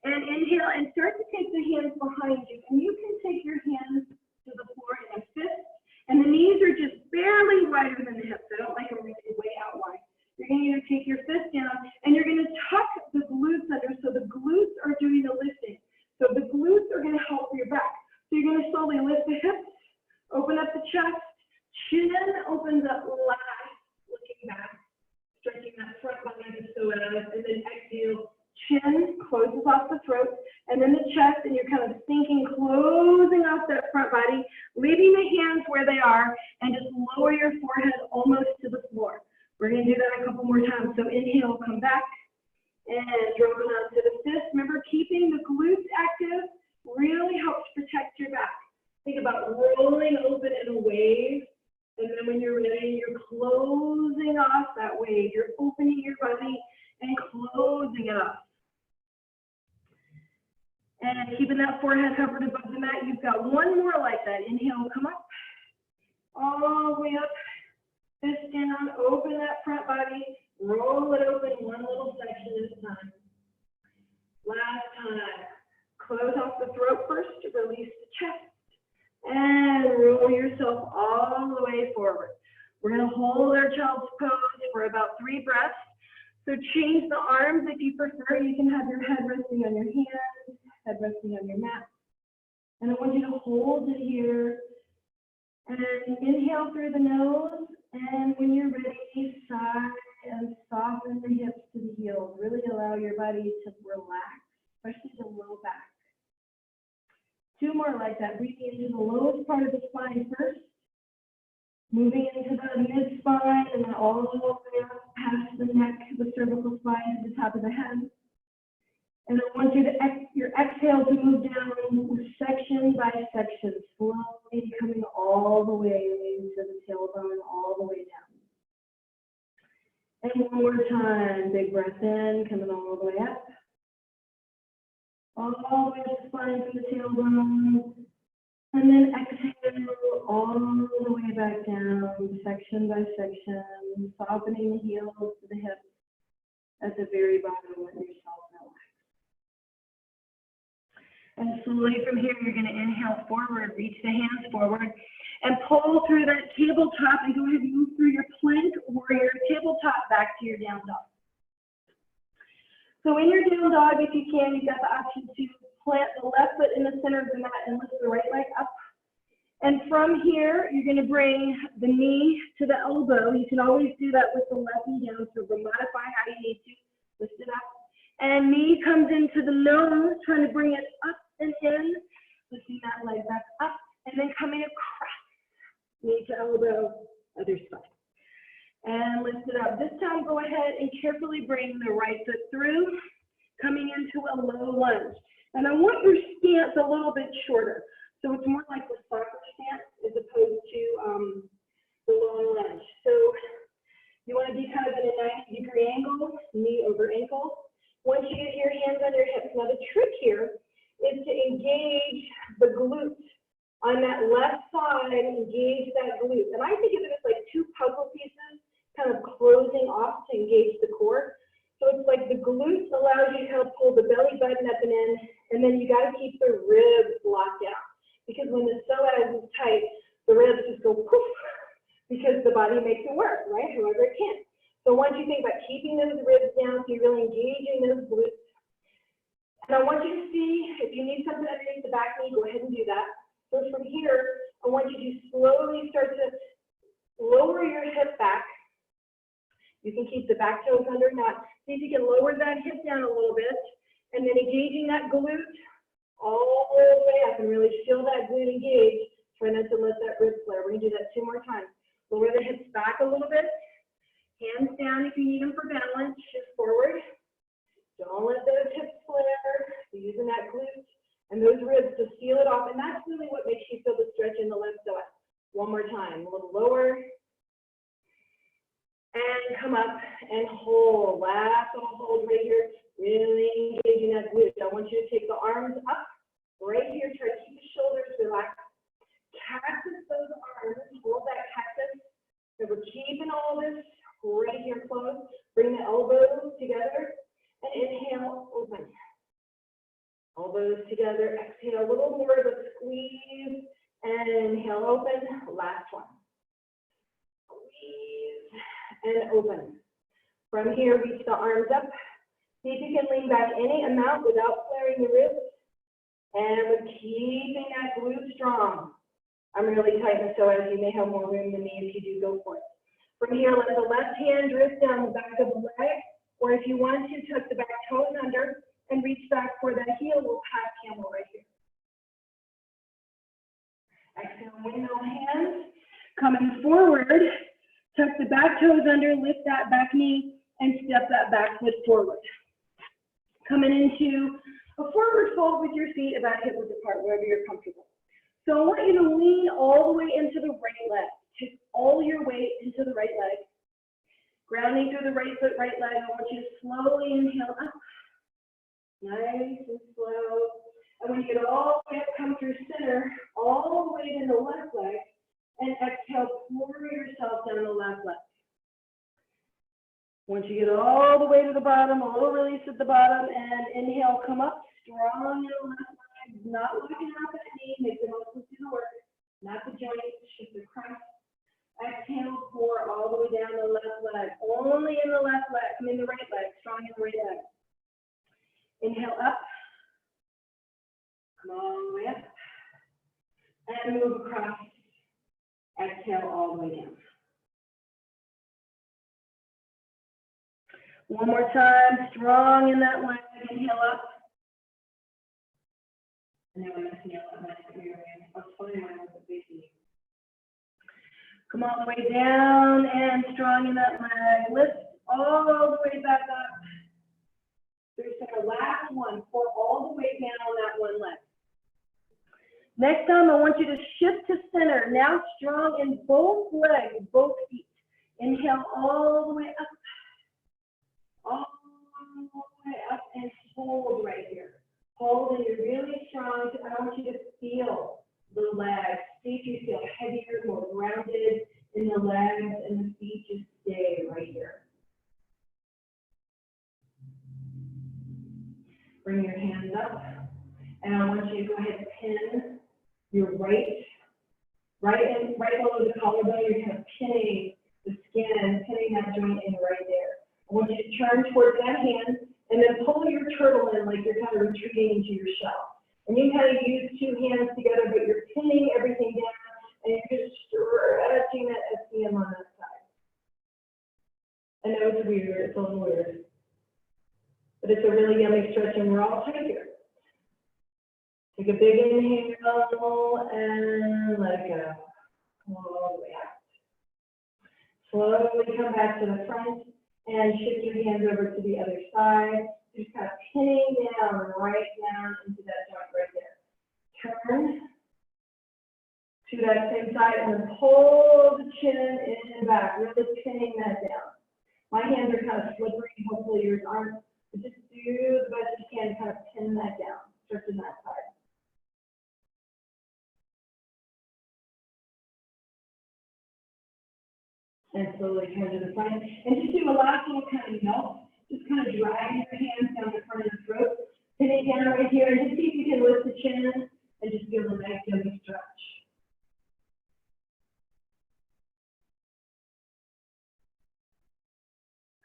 S3: and inhale, and start to take the hands behind you. And you can take your hands to the floor in a fist, and the knees are just barely wider than the hips. I don't like them really way out wide. You're going to take your fist down, and you're going to tuck the glutes under, so the glutes are doing the lifting. So the glutes are going to help your back. So you're going to slowly lift the hips, open up the chest, chin opens up last, looking back, stretching that front body to psoas, and then exhale, chin closes off the throat, and then the chest, and you're kind of sinking, closing off that front body, leaving the hands where they are, and just lower your forehead almost to the floor. We're going to do that a couple more times. So inhale, come back, and dropping onto the fist. Remember, keeping the glutes active really helps protect your back. Think about rolling open in a wave, and then when you're ready, you're closing off that wave. You're opening your body and closing it off. And keeping that forehead covered above the mat. You've got 1 more like that. Inhale, come up, all the way up, fist down, open that front body, roll it open 1 little section at a time. Last time, close off the throat first to release the chest. And roll yourself all the way forward. We're going to hold our child's pose for about 3 breaths. So change the arms if you prefer. You can have your head resting on your hands, head resting on your mat. And I want you to hold it here and inhale through the nose. And when you're ready, sigh and soften the hips to the heels. Really allow your body to relax, especially the low back. 2 more like that. Breathing into the lowest part of the spine first. Moving into the mid-spine and then all the way up past the neck, the cervical spine to the top of the head. And I want you to your exhale to move down section by section, slowly coming all the way into the tailbone, all the way down. And one more time, big breath in, coming all the way up. All the way to the spine to the tailbone. And then exhale all the way back down, section by section, softening the heels to the hips at the very bottom. Let yourself relax. And slowly from here, you're going to inhale forward, reach the hands forward, and pull through that tabletop and go ahead and move through your plank or your tabletop back to your down dog. So in your down dog, if you can, you've got the option to plant the left foot in the center of the mat and lift the right leg up. And from here, you're going to bring the knee to the elbow. You can always do that with the left knee down, so modify how you need to. Lift it up. And knee comes into the nose, trying to bring it up and in. Lifting that leg back up, and then coming across. Knee to elbow, other side. And lift it up. This time, go ahead and carefully bring the right foot through, coming into a low lunge. And I want your stance a little bit shorter. So it's more like the soccer stance as opposed to the long lunge. So you want to be kind of in a 90-degree angle, knee over ankle. Once you get your hands on your hips. Now the trick here is to engage the glute on that left side, engage that glute. And I think of it as like 2 puzzle pieces kind of closing off to engage the core. So it's like the glute allows you to help pull the belly button up and in, and then you got to keep the ribs locked down. Because when the psoas is tight, the ribs just go poof, because the body makes it work, right? However it can. So once you think about keeping those ribs down, so you're really engaging those glutes. And I want you to see, if you need something underneath the back knee, go ahead and do that. So from here, I want you to slowly start to lower your hip back. You can keep the back toes under, not. See if you can lower that hip down a little bit, and then engaging that glute all the way up and really feel that glute engage. Try not to let that rib flare. We're going to do that 2 more times. Lower the hips back a little bit. Hands down if you need them for balance. Shift forward. Don't let those hips flare. You're using that glute and those ribs to seal it off. And that's really what makes you feel the stretch in the left psoas. One more time. A little lower. And come up and hold. Last little hold right here. Really engaging that glute. I want you to take the arms up right here. Try to keep the shoulders relaxed. Cactus those arms. Hold that cactus. So we're keeping all this right here close. Bring the elbows together and inhale, open. Elbows together. Exhale a little more of a squeeze and inhale, open. Last one. Squeeze and open. From here, reach the arms up. See if you can lean back any amount without flaring the ribs. And we're keeping that glute strong. I'm really tight in the psoas. You may have more room than me if you do, go for it. From here, let the left hand drift down the back of the leg. Or if you want to, tuck the back toes under and reach back for that heel. We'll half camel right here. Exhale, windmill hands. Coming forward, tuck the back toes under, lift that back knee, and step that back foot forward. Coming into a forward fold with your feet about hip width apart, wherever you're comfortable. So I want you to lean all the way into the right leg. Take all your weight into the right leg. Grounding through the right foot, right leg. I want you to slowly inhale up. Nice and slow. And when you get all the way up, come through center, all the way to the left leg, and exhale, pour yourself down the left leg. Once you get all the way to the bottom, a little release at the bottom, and inhale, come up, strong in the left leg, not looking up at the knee, make the muscles do the work, not the joints, shift across. Exhale, 4 all the way down the left leg. Only in the left leg, the right leg, strong in the right leg. Inhale up. Come all the way up. And move across. Exhale all the way down. One more time, strong in that leg. Inhale up. And now I'm messing up my area. I was funny when I was facing you. Come all the way down and strong in that leg. Lift all the way back up. There's like a last one. Pour all the way down on that one leg. Next time, I want you to shift to center. Now strong in both legs, both feet. Inhale all the way up. All the way up and hold right here. Hold, and you're really strong. I want you to feel the legs. See if you feel heavier, more grounded in the legs, and the feet just stay right here. Bring your hands up, and I want you to go ahead and pin your right below the collarbone. You're kind of pinning the skin, pinning that joint in right there. I want you to turn towards that hand, and then pull your turtle in like you're kind of retreating into your shell. And you kind of use two hands together, but you're pinning everything down, and you're just stretching that SCM on that side. I know it's weird, it's a little weird, but it's a really yummy stretch, and we're all tight here. Take a big inhale and let it go. All the way out. Slowly come back to the front and shift your hands over to the other side. Just kind of pinning down right down into that joint right there. Turn to that same side and then pull the chin in and back, really pinning that down. My hands are kind of slippery, hopefully yours aren't. But just do the best you can to kind of pin that down, stretching that side. And slowly turn to the front. And just do a last little kind of melt. Just kind of drag your hands down the front of the throat. Pin it down right here. And just see if you can lift the chin and just feel the nice yummy stretch.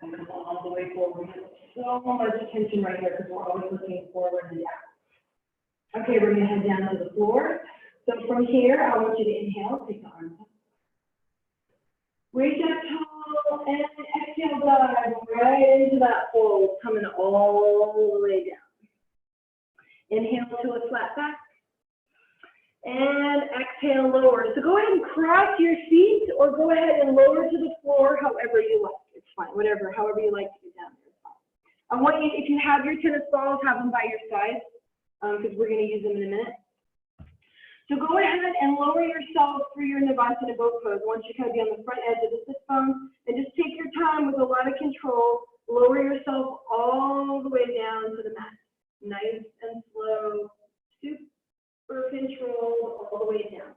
S3: And come all the way forward. So much tension right here because we're always looking forward and down. Okay, we're going to head down to the floor. So from here, I want you to inhale, take the arms up. Reach up tall and exhale, dive right into that fold, coming all the way down. Inhale to a flat back. And exhale, lower. So go ahead and cross your feet or go ahead and lower to the floor however you like. It's fine, whatever, however you like to get down there, it's fine. I want you, if you have your tennis balls, have them by your side because we're going to use them in a minute. So go ahead and lower yourself through your Navasana boat pose. Once you kind of be on the front edge of the sit bone, and just take your time with a lot of control. Lower yourself all the way down to the mat. Nice and slow, super controlled all the way down.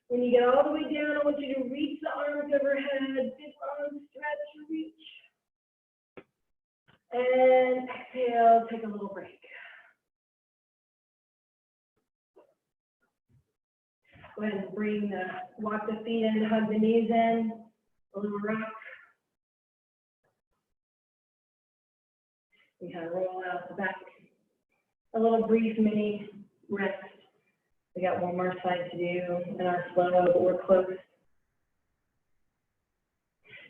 S3: When you get all the way down, I want you to reach the arms overhead, big arms, stretch, reach. And exhale, take a little break. Go ahead and walk the feet in, hug the knees in, a little rock. We kind of roll out the back. A little brief mini rest. We got one more side to do in our flow, but we're close.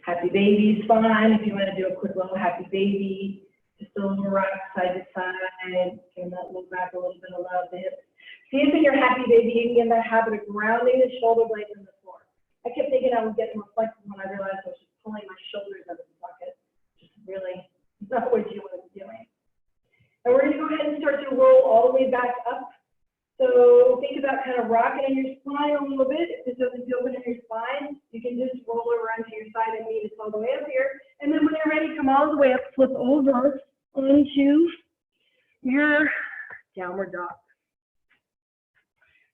S3: Happy baby's fine. If you want to do a quick little happy baby, just a little rock side to side, give that look back a little bit, allow the hips. See if in your happy baby you can get in that habit of grounding the shoulder blades in the floor. I kept thinking I was getting reflective when I realized I was just pulling my shoulders out of the bucket. Just really not what you want to be doing. And we're going to go ahead and start to roll all the way back up. So think about kind of rocking in your spine a little bit. If this doesn't feel good in your spine, you can just roll around to your side and meet us all the way up here. And then when you're ready, come all the way up, flip over onto your downward dog.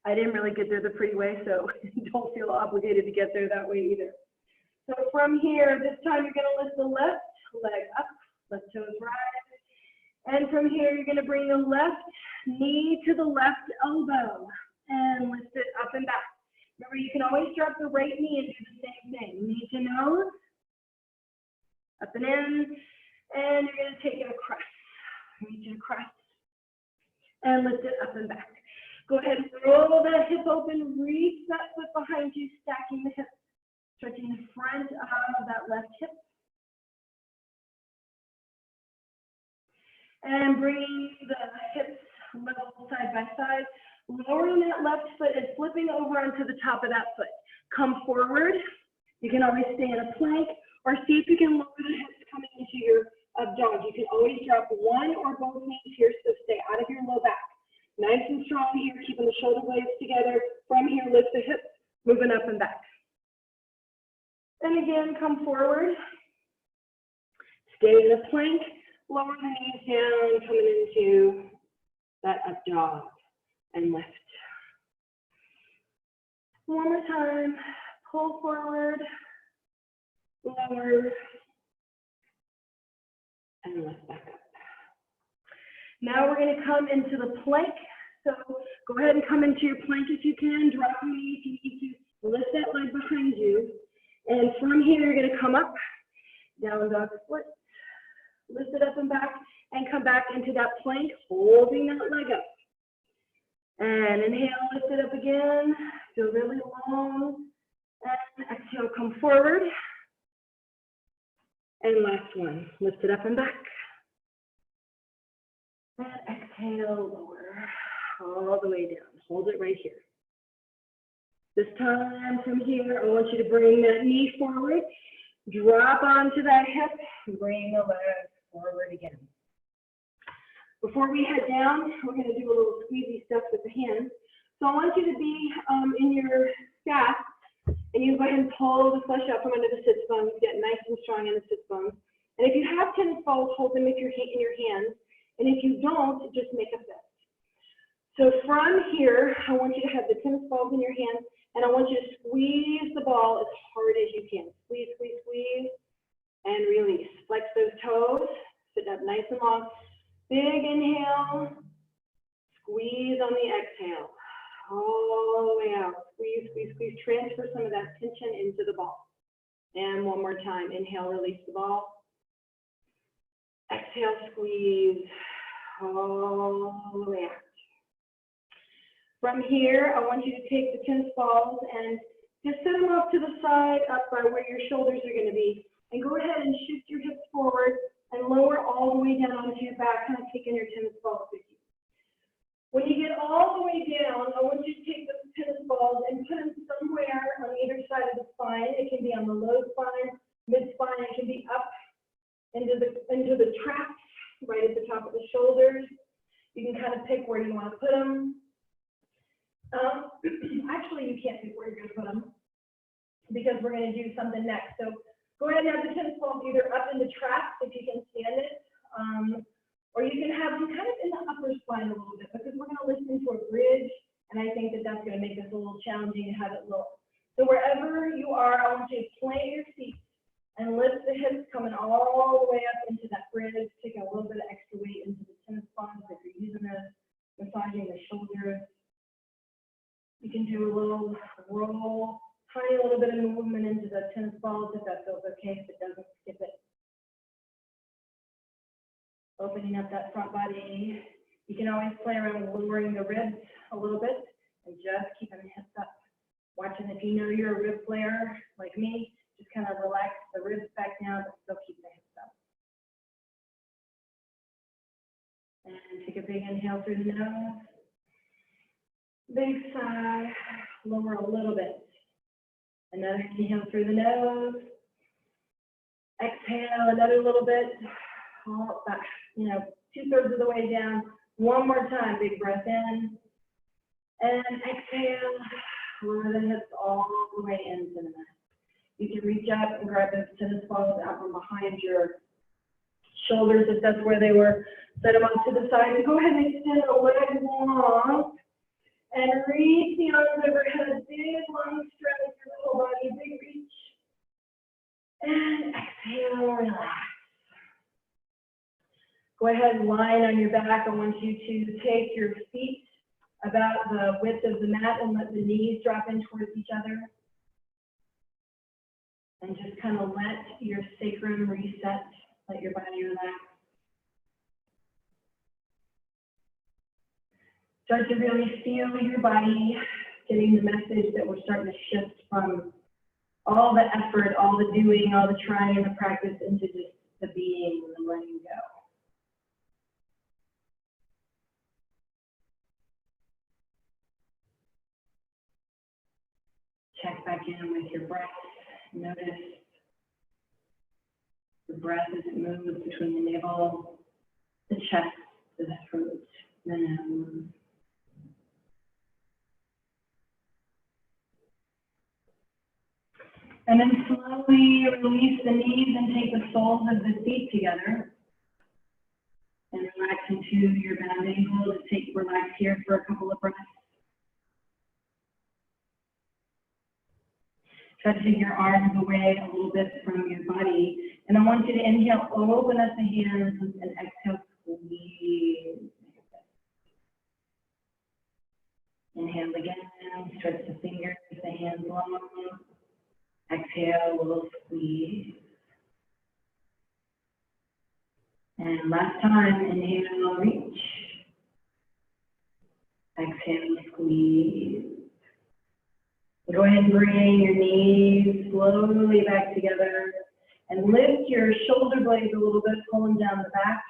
S3: I didn't really get there the pretty way, so don't feel obligated to get there that way either. So from here, this time you're going to lift the left leg up, left toes rise. And from here, you're going to bring the left knee to the left elbow and lift it up and back. Remember, you can always drop the right knee and do the same thing. Knee to nose, up and in, and you're gonna take it across. Reach it across, and lift it up and back. Go ahead and roll that hip open, reach that foot behind you, stacking the hips, stretching the front of that left hip. And bringing the hips level side by side, lowering that left foot and flipping over onto the top of that foot. Come forward. You can always stay in a plank or see if you can lower the hips coming into your up dog. You can always drop one or both knees here, so stay out of your low back. Nice and strong here, keeping the shoulder blades together. From here, lift the hips, moving up and back. And again, come forward. Stay in a plank. Lower the knees down, coming into that up dog and lift. One more time, pull forward, lower, and lift back up. Now we're going to come into the plank. So go ahead and come into your plank if you can. Drop your knee if you need to. Lift that leg behind you. And from here, you're going to come up, down dog split. Lift it up and back, and come back into that plank, holding that leg up. And inhale, lift it up again. Feel really long. And exhale, come forward. And last one, lift it up and back. And exhale, lower, all the way down. Hold it right here. This time from here, I want you to bring that knee forward. Drop onto that hip, and bring the leg forward again. Before we head down, we're going to do a little squeezy stuff with the hands. So I want you to be in your scat, and you go ahead and pull the flesh out from under the sits bones, get nice and strong in the sits bones. And if you have tennis balls, hold them in your hands. And if you don't, just make a fist. So from here, I want you to have the tennis balls in your hands, and I want you to squeeze the ball as hard as you can. Squeeze, squeeze, squeeze, and release. Flex those toes, sit up nice and long. Big inhale, squeeze on the exhale. All the way out. Squeeze, squeeze, squeeze. Transfer some of that tension into the ball. And one more time. Inhale, release the ball. Exhale, squeeze. All the way out. From here, I want you to take the tennis balls and just set them off to the side, up by where your shoulders are going to be. And go ahead and shift your hips forward and lower all the way down onto your back, kind of taking your tennis balls with you. When you get all the way down, I want you to take the tennis balls and put them somewhere on either side of the spine. It can be on the low spine, mid spine. It can be up into the traps, right at the top of the shoulders. You can kind of pick where you want to put them. Actually, you can't pick where you're going to put them because we're going to do something next. So go ahead and have the tennis balls either up in the traps if you can stand it, or you can have them kind of in the upper spine a little bit because we're going to listen to a bridge, and I think that that's going to make this a little challenging to have it low. So wherever you are, I want you to plant your feet and lift the hips coming all the way up into that bridge, taking a little bit of extra weight into the tennis balls if you're using this, massaging the shoulders. You can do a little roll, tiny little bit of movement into the tennis balls if that feels okay, if it doesn't, skip it. Opening up that front body. You can always play around with lowering the ribs a little bit and just keeping the hips up. Watching if you know you're a rib player like me, just kind of relax the ribs back down, but still keep the hips up. And take a big inhale through the nose. Big sigh, lower a little bit. Another inhale through the nose. Exhale, another little bit. All back, 2/3 of the way down. One more time, big breath in. And exhale, lower the hips all the way into the mat. You can reach up and grab those tennis balls out from behind your shoulders if that's where they were. Set them off to the side and go ahead and extend the legs long. And reach the arms overhead, big long stretch your whole body, big reach. And exhale, relax. Go ahead and lie on your back. I want you to take your feet about the width of the mat and let the knees drop in towards each other. And just kind of let your sacrum reset, let your body relax. Start to really feel your body getting the message that we're starting to shift from all the effort, all the doing, all the trying, the practice into just the being and the letting go. Check back in with your breath. Notice the breath as it moves between the navel, the chest, the throat, the nose. And then slowly release the knees and take the soles of the feet together. And relax into your bent ankle. Just relax here for a couple of breaths. Try to take your arms away a little bit from your body. And I want you to inhale, open up the hands, and exhale, squeeze. Inhale again, stretch the fingers, the hands long. Exhale, a little squeeze. And last time, inhale, reach. Exhale, squeeze. Go ahead and bring your knees slowly back together and lift your shoulder blades a little bit, pulling down the back.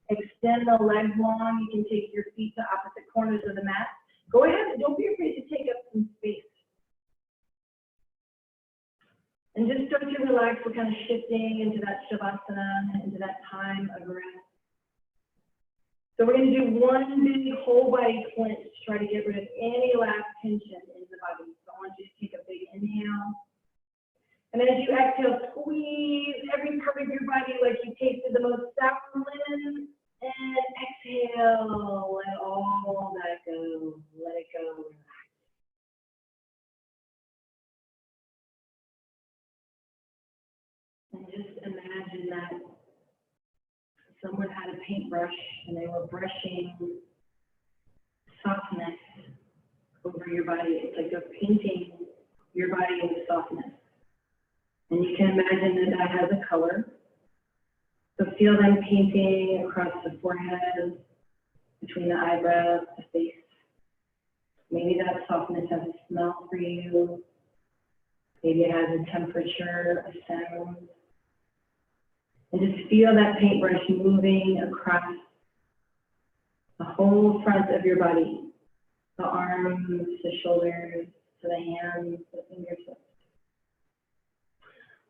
S3: Extend the legs long. You can take your feet to opposite corners of the mat. Go ahead, don't be afraid to take up some space. And just start to relax. We're kind of shifting into that Shavasana, into that time of rest. So we're going to do one big whole body clench to try to get rid of any last tension in the body. So I want you to take a big inhale. And then as you exhale, squeeze every part of your body like you tasted the most sour lemon. And exhale, let all that go. Let it go. And just imagine that someone had a paintbrush and they were brushing softness over your body. It's like they're painting your body with softness. And you can imagine that has a color. So feel them painting across the forehead, between the eyebrows, the face. Maybe that softness has a smell for you. Maybe it has a temperature, a sound. And just feel that paintbrush moving across the whole front of your body. The arms, the shoulders, to the hands, the fingertips.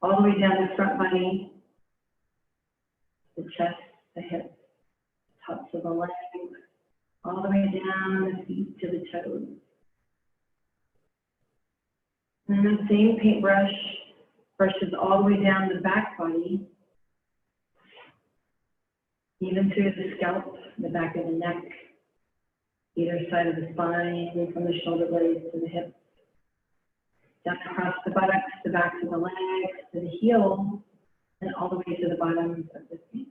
S3: All the way down the front body, the chest, the hips, tops of the legs, all the way down the feet to the toes. And then the same paintbrush brushes all the way down the back body, even through the scalp, the back of the neck, either side of the spine, from the shoulder blades to the hips, down across the buttocks, the backs of the legs, to the heels, and all the way to the bottoms of the feet.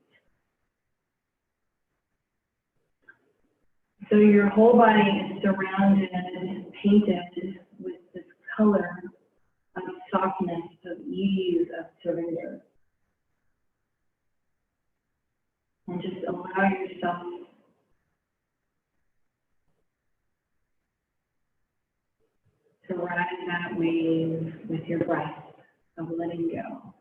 S3: So your whole body is surrounded and painted with this color of softness, of ease, of surrender. And just allow yourself to ride that wave with your breath of letting go.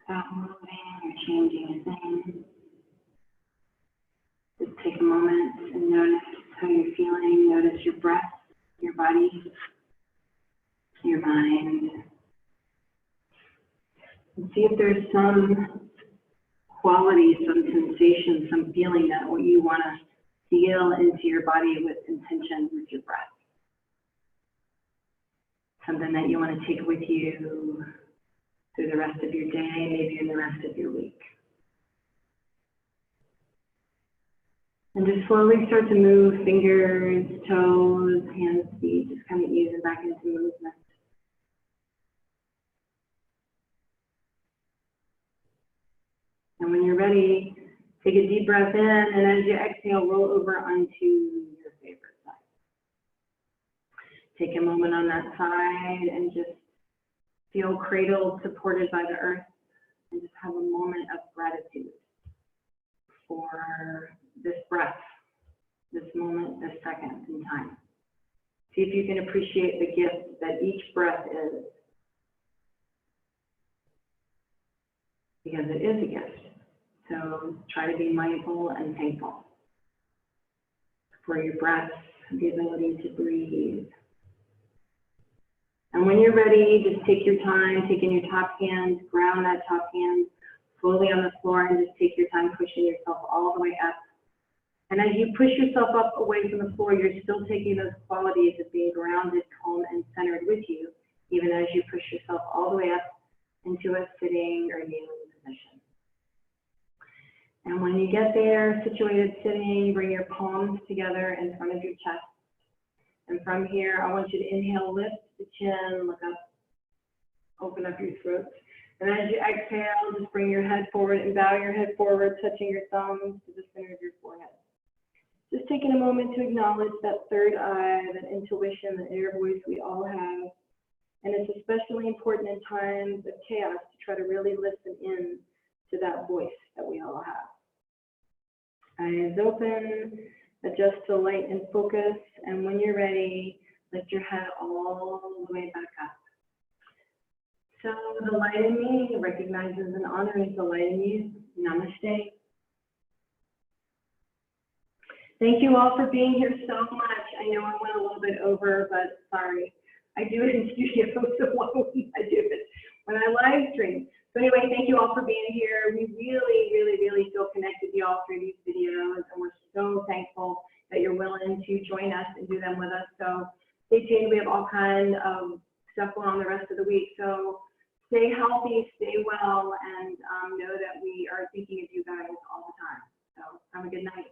S1: Without moving or changing a thing. Just take a moment and notice how you're feeling. Notice your breath, your body, your mind. And see if there's some quality, some sensation, some feeling that what you want to feel into your body with intention with your breath. Something that you want to take with you through the rest of your day, maybe in the rest of your week. And just slowly start to move fingers, toes, hands, feet, just kind of easing back into movement. And when you're ready, take a deep breath in, and as you exhale, roll over onto your favorite side. Take a moment on that side and just feel cradled, supported by the earth, and just have a moment of gratitude for this breath, this moment, this second in time. See if you can appreciate the gift that each breath is, because it is a gift. So try to be mindful and thankful for your breath, the ability to breathe. And when you're ready, just take your time, taking your top hand, ground that top hand slowly on the floor, and just take your time pushing yourself all the way up. And as you push yourself up away from the floor, you're still taking those qualities of being grounded, calm, and centered with you, even as you push yourself all the way up into a sitting or kneeling position. And when you get there, situated sitting, bring your palms together in front of your chest. And from here, I want you to inhale, lift the chin, look up, open up your throat. And as you exhale, just bring your head forward and bow your head forward, touching your thumbs to the center of your forehead. Just taking a moment to acknowledge that third eye, that intuition, the inner voice we all have. And it's especially important in times of chaos to try to really listen in to that voice that we all have. Eyes open, adjust to light and focus, and when you're ready, lift your head all the way back up. So the light in me recognizes and honors the light in you. Namaste. Thank you all for being here so much. I know I went a little bit over, but sorry. I do it in studio, so why wouldn't I do it when I live stream? So anyway, thank you all for being here. We really feel connected to you all through these videos, and we're so thankful that you're willing to join us and do them with us. So stay tuned. We have all kinds of stuff going on the rest of the week. So stay healthy, stay well, and know that we are thinking of you guys all the time. So have a good night.